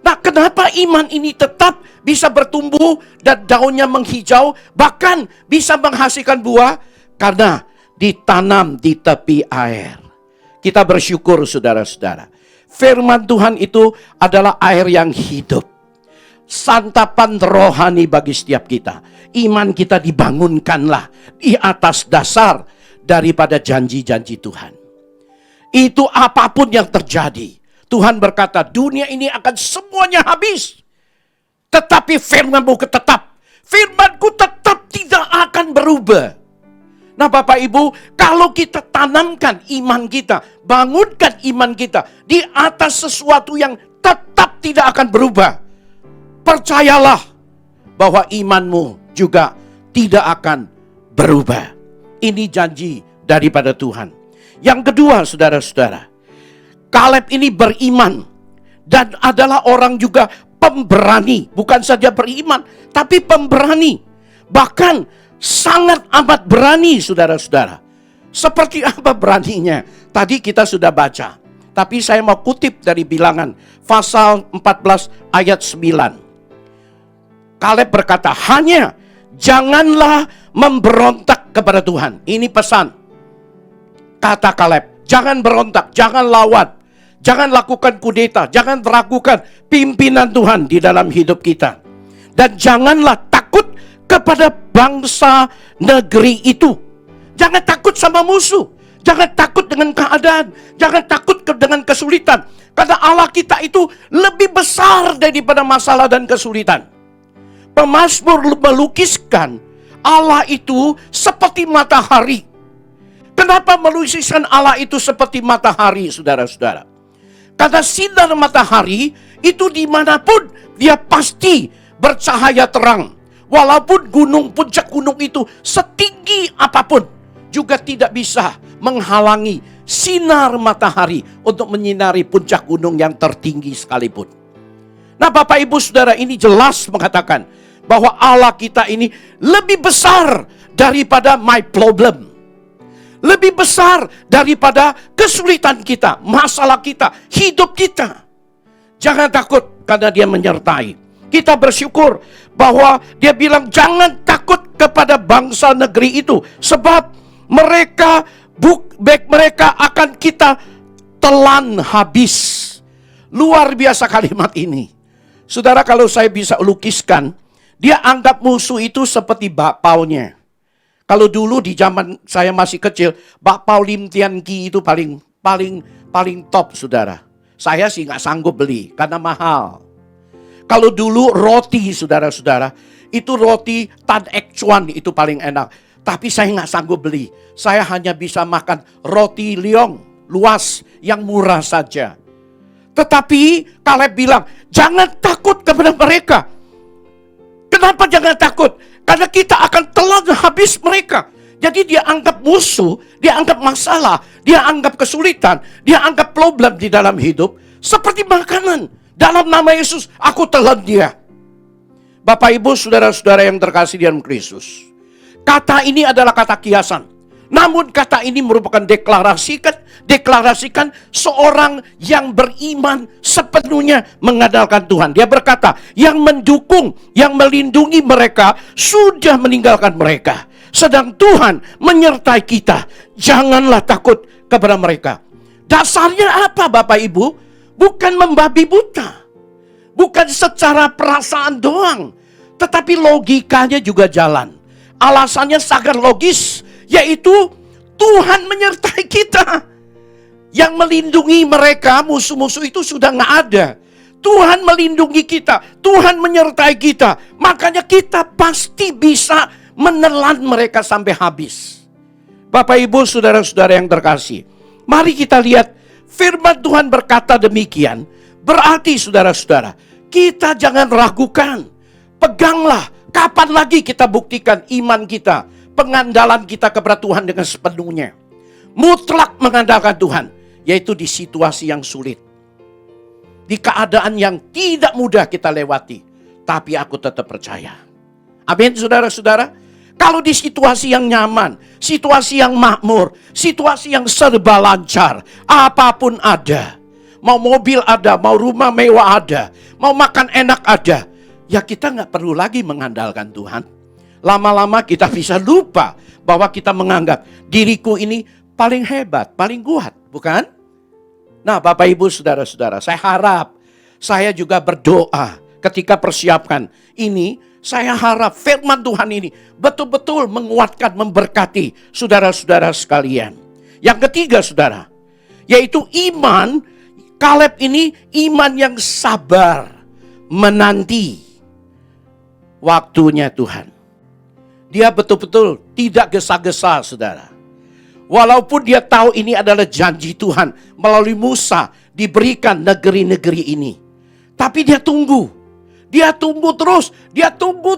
F: Nah, kenapa iman ini tetap bisa bertumbuh dan daunnya menghijau, bahkan bisa menghasilkan buah? Karena ditanam di tepi air. Kita bersyukur, saudara-saudara. Firman Tuhan itu adalah air yang hidup. Santapan rohani bagi setiap kita. Iman kita dibangunkanlah di atas dasar daripada janji-janji Tuhan. Itu apapun yang terjadi. Tuhan berkata, dunia ini akan semuanya habis. Tetapi firman-Mu tetap. Firman-Ku tetap tidak akan berubah. Nah, Bapak Ibu, kalau kita tanamkan iman kita, bangunkan iman kita di atas sesuatu yang tetap tidak akan berubah, percayalah bahwa imanmu juga tidak akan berubah. Ini janji daripada Tuhan. Yang kedua, saudara-saudara, Kaleb ini beriman dan adalah orang juga pemberani. Bukan saja beriman, tapi pemberani. Bahkan sangat amat berani, saudara-saudara. Seperti apa beraninya? Tadi kita sudah baca. Tapi saya mau kutip dari Bilangan pasal 14 ayat 9. Kaleb berkata, hanya janganlah memberontak kepada Tuhan. Ini pesan. Kata Kaleb, jangan berontak, jangan lawan, jangan lakukan kudeta, jangan meragukan pimpinan Tuhan di dalam hidup kita. Dan janganlah takut kepada bangsa negeri itu. Jangan takut sama musuh, jangan takut dengan keadaan, jangan takut dengan kesulitan. Karena Allah kita itu lebih besar daripada masalah dan kesulitan. Pemazmur melukiskan Allah itu seperti matahari. Kenapa melukiskan Allah itu seperti matahari, saudara-saudara? Karena sinar matahari itu dimanapun dia pasti bercahaya terang. Walaupun puncak gunung itu setinggi apapun, juga tidak bisa menghalangi sinar matahari untuk menyinari puncak gunung yang tertinggi sekalipun. Nah, Bapak Ibu Saudara, ini jelas mengatakan bahwa Allah kita ini lebih besar daripada my problem. Lebih besar daripada kesulitan kita, masalah kita, hidup kita. Jangan takut karena Dia menyertai. Kita bersyukur bahwa Dia bilang jangan takut kepada bangsa negeri itu. Sebab mereka akan kita telan habis. Luar biasa kalimat ini. Saudara, kalau saya bisa lukiskan, dia anggap musuh itu seperti bakpaunya. Kalau dulu di zaman saya masih kecil, bakpao Lim Tian Ki itu paling paling top, saudara. Saya sih nggak sanggup beli karena mahal. Kalau dulu roti, saudara-saudara, itu roti Tan Ek Chuan itu paling enak. Tapi saya nggak sanggup beli. Saya hanya bisa makan roti liong luas yang murah saja. Tetapi Kaleb bilang, jangan takut kepada mereka. Kenapa jangan takut? Karena kita akan telan habis mereka. Jadi dia anggap musuh, dia anggap masalah, dia anggap kesulitan, dia anggap problem di dalam hidup seperti makanan. Dalam nama Yesus, aku telan dia. Bapak, Ibu, saudara-saudara yang terkasih di dalam Kristus. Kata ini adalah kata kiasan. Namun kata ini merupakan deklarasikan seorang yang beriman sepenuhnya mengandalkan Tuhan. Dia berkata, yang mendukung, yang melindungi mereka sudah meninggalkan mereka. Sedang Tuhan menyertai kita. Janganlah takut kepada mereka. Dasarnya apa, Bapak Ibu? Bukan membabi buta. Bukan secara perasaan doang. Tetapi logikanya juga jalan. Alasannya sangat logis. Yaitu Tuhan menyertai kita. Yang melindungi mereka, musuh-musuh itu sudah gak ada. Tuhan melindungi kita. Tuhan menyertai kita. Makanya kita pasti bisa menelan mereka sampai habis. Bapak, Ibu, saudara-saudara yang terkasih. Mari kita lihat firman Tuhan berkata demikian. Berarti saudara-saudara, kita jangan ragukan. Peganglah. Kapan lagi kita buktikan iman kita, pengandalan kita kepada Tuhan dengan sepenuhnya. Mutlak mengandalkan Tuhan. Yaitu di situasi yang sulit. Di keadaan yang tidak mudah kita lewati. Tapi aku tetap percaya. Amin, saudara-saudara. Kalau di situasi yang nyaman, situasi yang makmur, situasi yang serba lancar, apapun ada. Mau mobil ada, mau rumah mewah ada, mau makan enak ada. Ya kita gak perlu lagi mengandalkan Tuhan. Lama-lama kita bisa lupa bahwa kita menganggap diriku ini paling hebat, paling kuat, bukan? Nah, Bapak, Ibu, saudara-saudara, saya harap, saya juga berdoa ketika persiapkan ini. Saya harap firman Tuhan ini betul-betul menguatkan, memberkati saudara-saudara sekalian. Yang ketiga, saudara, yaitu iman. Kaleb ini iman yang sabar, menanti waktunya Tuhan. Dia betul-betul tidak gesa-gesa, saudara. Walaupun dia tahu ini adalah janji Tuhan melalui Musa diberikan negeri-negeri ini. Tapi dia tunggu. Dia tunggu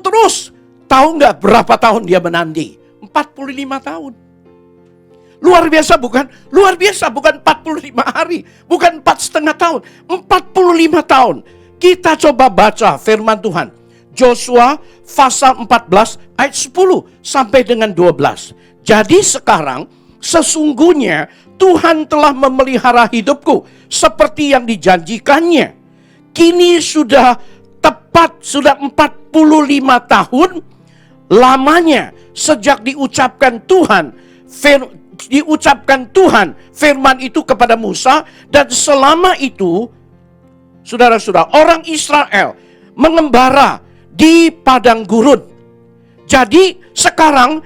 F: terus. Tahu nggak berapa tahun dia menanti? 45 tahun. Luar biasa bukan? Luar biasa bukan 45 hari. Bukan 4,5 tahun. 45 tahun. Kita coba baca firman Tuhan. Joshua pasal 14 ayat 10 sampai dengan 12. Jadi sekarang sesungguhnya Tuhan telah memelihara hidupku seperti yang dijanjikannya. Kini sudah tepat, sudah 45 tahun lamanya sejak diucapkan Tuhan firman itu kepada Musa. Dan selama itu, saudara-saudara, orang Israel mengembara di padang gurun. Jadi sekarang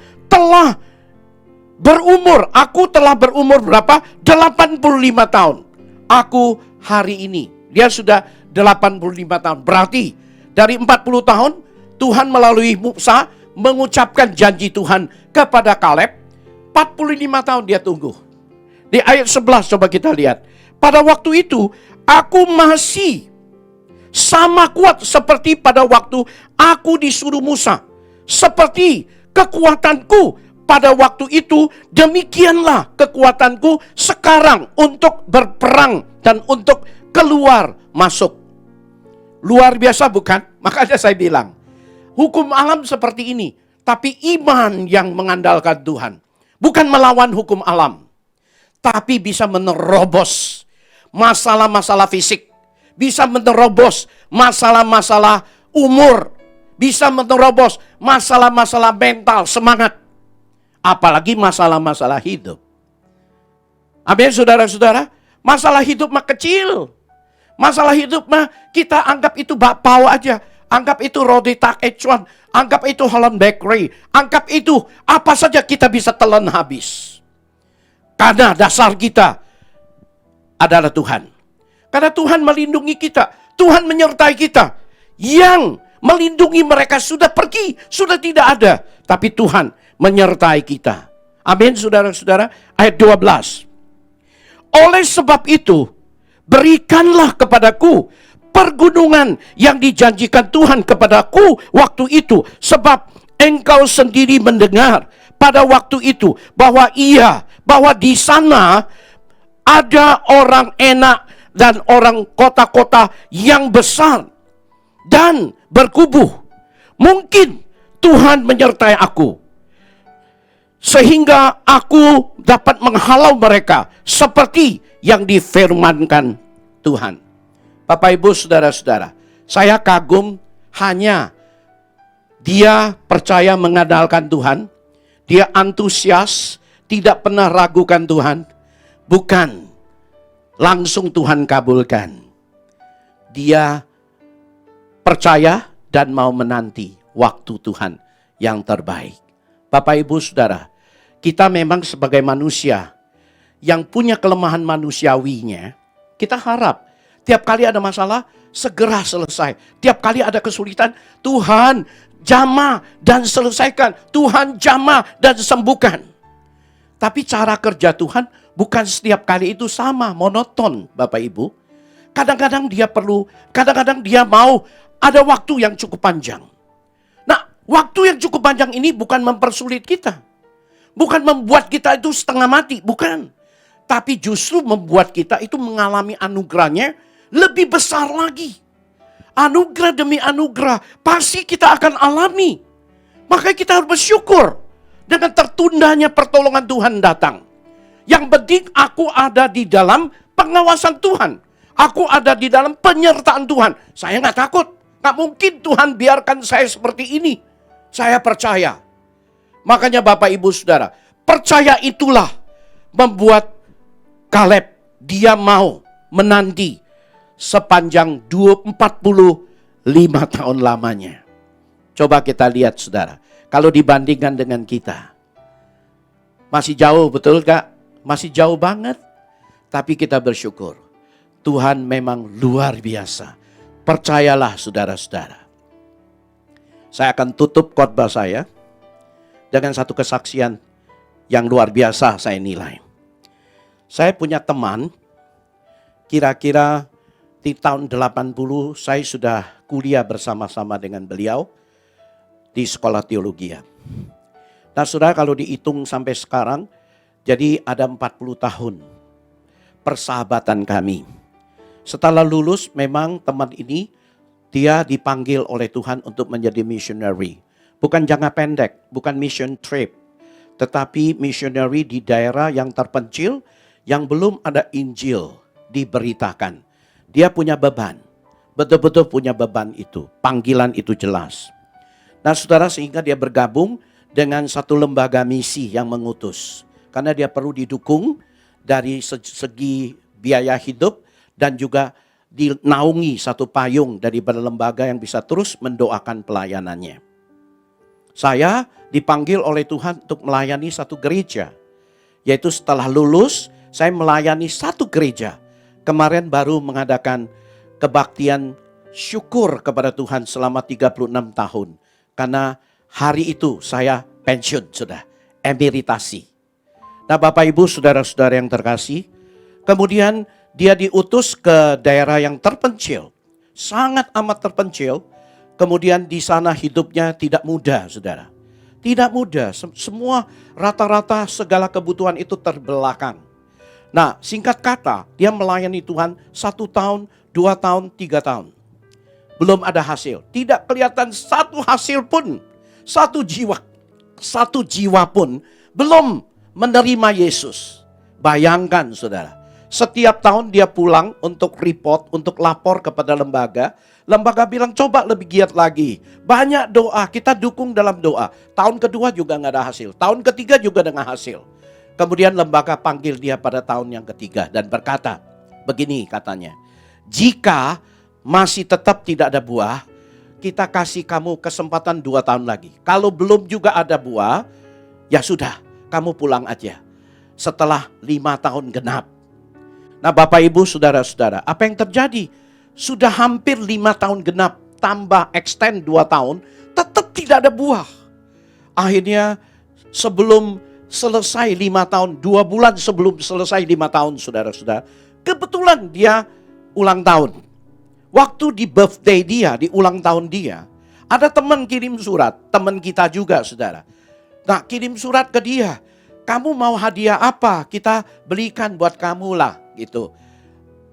F: aku telah berumur berapa? 85 tahun. Aku hari ini, dia sudah 85 tahun. Berarti dari 40 tahun Tuhan melalui Musa mengucapkan janji Tuhan kepada Kaleb. 45 tahun dia tunggu. Di ayat 11 coba kita lihat. Pada waktu itu aku masih sama kuat seperti pada waktu aku disuruh Musa. Seperti kekuatanku pada waktu itu, demikianlah kekuatanku sekarang untuk berperang dan untuk keluar masuk. Luar biasa bukan? Makanya saya bilang, hukum alam seperti ini, tapi iman yang mengandalkan Tuhan. Bukan melawan hukum alam, tapi bisa menerobos masalah-masalah fisik, bisa menerobos masalah-masalah umur, bisa menerobos masalah-masalah mental, semangat, apalagi masalah-masalah hidup. Amin, saudara-saudara. Masalah hidup mah kecil. Masalah hidup mah kita anggap itu bakpao aja. Anggap itu roti Tan Ek Chuan. Anggap itu Holland Bakery. Anggap itu apa saja kita bisa telan habis. Karena dasar kita adalah Tuhan. Karena Tuhan melindungi kita, Tuhan menyertai kita. Yang melindungi mereka sudah pergi, sudah tidak ada. Tapi Tuhan menyertai kita. Amin, saudara-saudara. Ayat 12. Oleh sebab itu, berikanlah kepadaku pergunungan yang dijanjikan Tuhan kepadaku waktu itu. Sebab engkau sendiri mendengar pada waktu itu bahwa di sana ada orang enak dan orang kota-kota yang besar dan berkubuh. Mungkin Tuhan menyertai aku sehingga aku dapat menghalau mereka seperti yang difirmankan Tuhan. Bapak Ibu saudara-saudara, saya kagum hanya dia percaya mengandalkan Tuhan, dia antusias, tidak pernah ragukan Tuhan, bukan langsung Tuhan kabulkan. Dia percaya dan mau menanti waktu Tuhan yang terbaik. Bapak Ibu Saudara, kita memang sebagai manusia yang punya kelemahan manusiawinya, kita harap tiap kali ada masalah segera selesai. Tiap kali ada kesulitan, Tuhan jamah dan selesaikan. Tuhan jamah dan sembuhkan. Tapi cara kerja Tuhan bukan setiap kali itu sama, monoton Bapak Ibu. Kadang-kadang dia mau ada waktu yang cukup panjang. Nah, waktu yang cukup panjang ini bukan mempersulit kita. Bukan membuat kita itu setengah mati, bukan. Tapi justru membuat kita itu mengalami anugerahnya lebih besar lagi. Anugerah demi anugerah pasti kita akan alami. Makanya kita harus bersyukur dengan tertundanya pertolongan Tuhan datang. Yang penting aku ada di dalam pengawasan Tuhan. Aku ada di dalam penyertaan Tuhan. Saya nggak takut. Nggak mungkin Tuhan biarkan saya seperti ini. Saya percaya. Makanya Bapak Ibu Saudara, percaya itulah membuat Kaleb dia mau menanti sepanjang 45 tahun lamanya. Coba kita lihat saudara, kalau dibandingkan dengan kita. Masih jauh betul gak? Masih jauh banget. Tapi kita bersyukur. Tuhan memang luar biasa. Percayalah saudara-saudara. Saya akan tutup khotbah saya dengan satu kesaksian yang luar biasa saya nilai. Saya punya teman, kira-kira di tahun 80 saya sudah kuliah bersama-sama dengan beliau di sekolah teologi. Nah saudara, kalau dihitung sampai sekarang, jadi ada 40 tahun persahabatan kami. Setelah lulus memang teman ini dia dipanggil oleh Tuhan untuk menjadi missionary. Bukan jangka pendek, bukan mission trip. Tetapi missionary di daerah yang terpencil yang belum ada Injil diberitakan. Dia punya beban, betul-betul punya beban itu, panggilan itu jelas. Nah saudara, sehingga dia bergabung dengan satu lembaga misi yang mengutus. Karena dia perlu didukung dari segi biaya hidup dan juga dinaungi satu payung daripada lembaga yang bisa terus mendoakan pelayanannya. Saya dipanggil oleh Tuhan untuk melayani satu gereja. Yaitu setelah lulus, saya melayani satu gereja. Kemarin baru mengadakan kebaktian syukur kepada Tuhan selama 36 tahun. Karena hari itu saya pensiun sudah, emeritasi. Nah Bapak Ibu saudara-saudara yang terkasih, kemudian dia diutus ke daerah yang terpencil. Sangat amat terpencil. Kemudian di sana hidupnya tidak mudah, saudara. Tidak mudah, semua rata-rata segala kebutuhan itu terbelakang. Nah, singkat kata, dia melayani Tuhan 1 tahun, 2 tahun, 3 tahun. Belum ada hasil, tidak kelihatan satu hasil pun. Satu jiwa pun belum menerima Yesus. Bayangkan saudara, setiap tahun dia pulang untuk report, untuk lapor kepada lembaga. Lembaga bilang coba lebih giat lagi. Banyak doa, kita dukung dalam doa. Tahun kedua juga nggak ada hasil. Tahun ketiga juga dengan hasil. Kemudian lembaga panggil dia pada tahun yang ketiga dan berkata, begini katanya. Jika masih tetap tidak ada buah, kita kasih kamu kesempatan 2 tahun lagi. Kalau belum juga ada buah, ya sudah, kamu pulang aja. Setelah 5 tahun genap. Nah Bapak Ibu Saudara-saudara, apa yang terjadi? Sudah hampir 5 tahun genap, tambah extend 2 tahun, tetap tidak ada buah. Akhirnya sebelum selesai 5 tahun, 2 bulan sebelum selesai 5 tahun saudara-saudara, kebetulan dia ulang tahun. Waktu di birthday dia, di ulang tahun dia, ada teman kirim surat, teman kita juga saudara. Nah kirim surat ke dia, kamu mau hadiah apa? Kita belikan buat kamu lah gitu.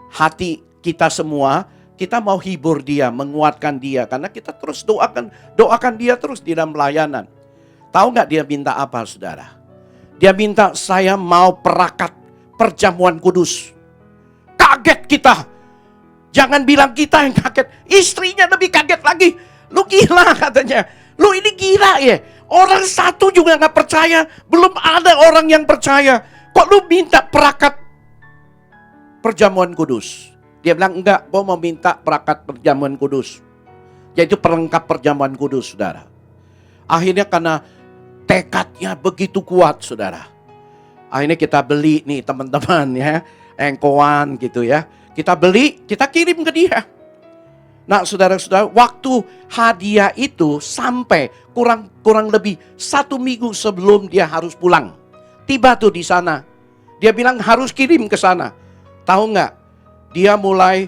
F: Hati kita semua, kita mau hibur dia, menguatkan dia. Karena kita terus doakan dia terus di dalam pelayanan. Tahu gak dia minta apa saudara? Dia minta saya mau perakat perjamuan kudus. Kaget kita. Jangan bilang kita yang kaget. Istrinya lebih kaget lagi. Lu gila katanya. Lu ini gila ya. Orang satu juga gak percaya. Belum ada orang yang percaya. Kok lu minta perakat perjamuan kudus? Dia bilang enggak, gua mau minta perakat perjamuan kudus. Yaitu pelengkap perjamuan kudus saudara. Akhirnya karena tekadnya begitu kuat saudara. Akhirnya kita beli nih teman-teman ya. Engkoan gitu ya. Kita beli, kita kirim ke dia. Nah saudara-saudara, waktu hadiah itu sampai kurang lebih 1 minggu sebelum dia harus pulang. Tiba tuh di sana. Dia bilang harus kirim ke sana. Tahu nggak? Dia mulai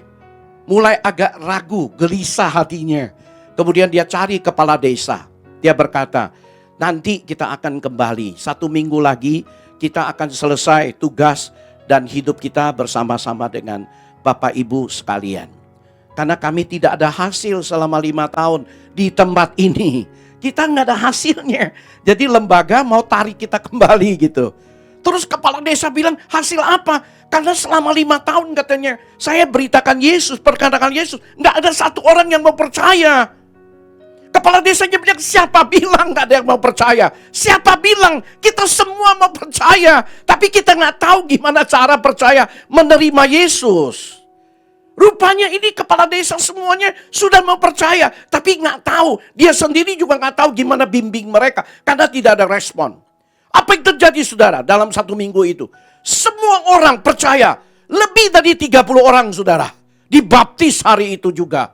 F: agak ragu, gelisah hatinya. Kemudian dia cari kepala desa. Dia berkata, nanti kita akan kembali. 1 minggu lagi kita akan selesai tugas dan hidup kita bersama-sama dengan Bapak Ibu sekalian. Karena kami tidak ada hasil selama 5 tahun di tempat ini. Kita nggak ada hasilnya. Jadi lembaga mau tarik kita kembali gitu. Terus kepala desa bilang hasil apa? Karena selama 5 tahun katanya saya beritakan Yesus, perkatakan Yesus. Nggak ada satu orang yang mau percaya. Kepala desanya bilang siapa bilang nggak ada yang mau percaya? Siapa bilang kita semua mau percaya? Tapi kita nggak tahu gimana cara percaya menerima Yesus. Rupanya ini kepala desa semuanya sudah mau percaya. Tapi nggak tahu. Dia sendiri juga nggak tahu gimana bimbing mereka. Karena tidak ada respon. Apa yang terjadi saudara dalam 1 minggu itu? Semua orang percaya. Lebih dari 30 orang saudara. Dibaptis hari itu juga.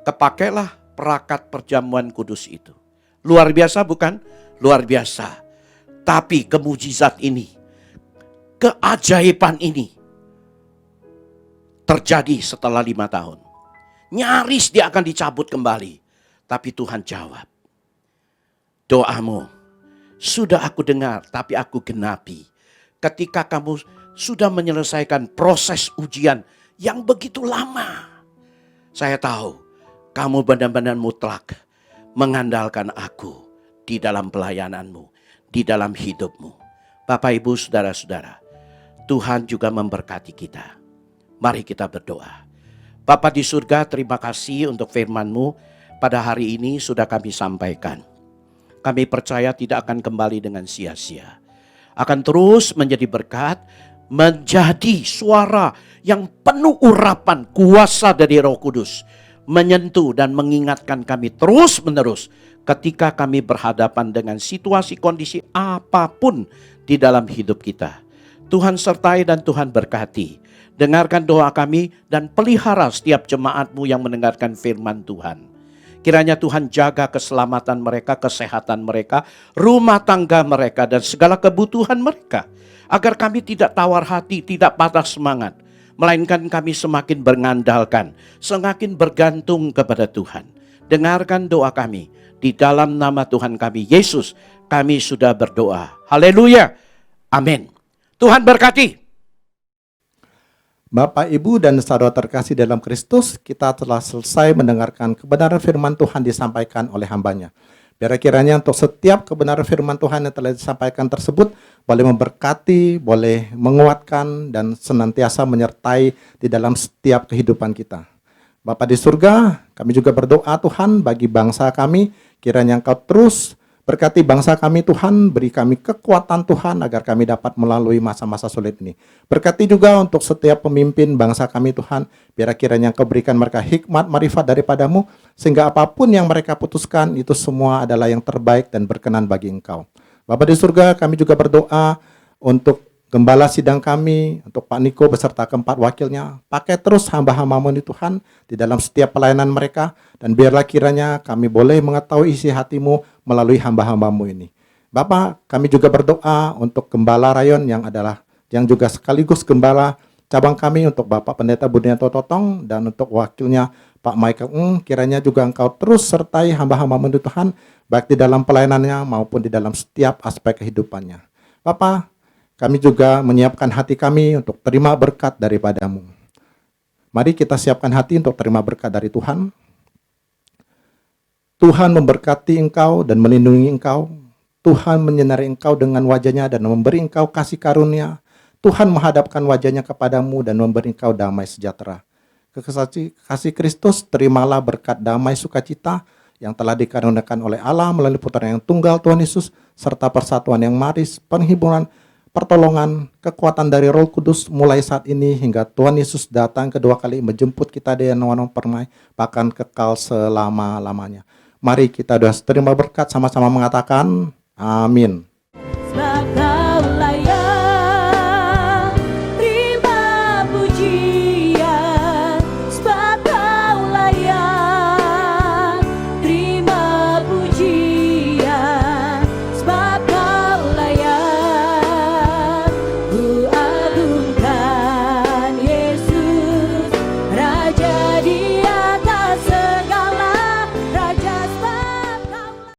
F: Kepakailah perakat perjamuan kudus itu. Luar biasa bukan? Luar biasa. Tapi kemujizat ini, keajaiban ini terjadi setelah 5 tahun. Nyaris dia akan dicabut kembali. Tapi Tuhan jawab. Doamu sudah aku dengar tapi aku genapi. Ketika kamu sudah menyelesaikan proses ujian yang begitu lama. Saya tahu kamu benar-benar mutlak mengandalkan aku di dalam pelayananmu, di dalam hidupmu. Bapak, Ibu, Saudara-saudara, Tuhan juga memberkati kita. Mari kita berdoa. Bapa di surga, terima kasih untuk firman-Mu pada hari ini sudah kami sampaikan. Kami percaya tidak akan kembali dengan sia-sia. Akan terus menjadi berkat, menjadi suara yang penuh urapan kuasa dari Roh Kudus. Menyentuh dan mengingatkan kami terus-menerus ketika kami berhadapan dengan situasi kondisi apapun di dalam hidup kita. Tuhan sertai dan Tuhan berkati. Dengarkan doa kami dan pelihara setiap jemaat-Mu yang mendengarkan firman Tuhan. Kiranya Tuhan jaga keselamatan mereka, kesehatan mereka, rumah tangga mereka dan segala kebutuhan mereka. Agar kami tidak tawar hati, tidak patah semangat. Melainkan kami semakin mengandalkan, semakin bergantung kepada Tuhan. Dengarkan doa kami. Di dalam nama Tuhan kami, Yesus, kami sudah berdoa. Haleluya. Amin. Tuhan berkati.
A: Bapak, Ibu, dan saudara terkasih dalam Kristus, kita telah selesai mendengarkan kebenaran firman Tuhan disampaikan oleh hambanya. Biar kiranya untuk setiap kebenaran firman Tuhan yang telah disampaikan tersebut boleh memberkati, boleh menguatkan, dan senantiasa menyertai di dalam setiap kehidupan kita. Bapa di surga, kami juga berdoa Tuhan bagi bangsa kami, kiranya Engkau terus berkati bangsa kami Tuhan, beri kami kekuatan Tuhan agar kami dapat melalui masa-masa sulit ini. Berkati juga untuk setiap pemimpin bangsa kami Tuhan, biar kiranya Engkau berikan mereka hikmat, marifat daripada-Mu, sehingga apapun yang mereka putuskan itu semua adalah yang terbaik dan berkenan bagi Engkau. Bapa di surga, kami juga berdoa untuk Gembala sidang kami, untuk Pak Niko beserta keempat wakilnya, pakai terus hamba-hambamu ini Tuhan, di dalam setiap pelayanan mereka, dan biarlah kiranya kami boleh mengetahui isi hatimu melalui hamba-hambamu ini. Bapak, kami juga berdoa untuk Gembala Rayon yang juga sekaligus Gembala cabang kami, untuk Bapak Pendeta Budianto Totong, dan untuk wakilnya Pak Michael kiranya juga Engkau terus sertai hamba-hambamu ini Tuhan, baik di dalam pelayanannya maupun di dalam setiap aspek kehidupannya. Bapak, kami juga menyiapkan hati kami untuk terima berkat daripadamu. Mari kita siapkan hati untuk terima berkat dari Tuhan. Tuhan memberkati engkau dan melindungi engkau. Tuhan menyinari engkau dengan wajahnya dan memberi engkau kasih karunia. Tuhan menghadapkan wajahnya kepadamu dan memberi engkau damai sejahtera. Kekasih Kristus, terimalah berkat damai sukacita yang telah dikaruniakan oleh Allah melalui putra yang tunggal Tuhan Yesus, serta persatuan yang maris, penghiburan, pertolongan, kekuatan dari Roh Kudus mulai saat ini hingga Tuhan Yesus datang kedua kali menjemput kita di wanang permai, bahkan kekal selama-lamanya. Mari kita terima berkat sama-sama mengatakan amin.
C: Sebab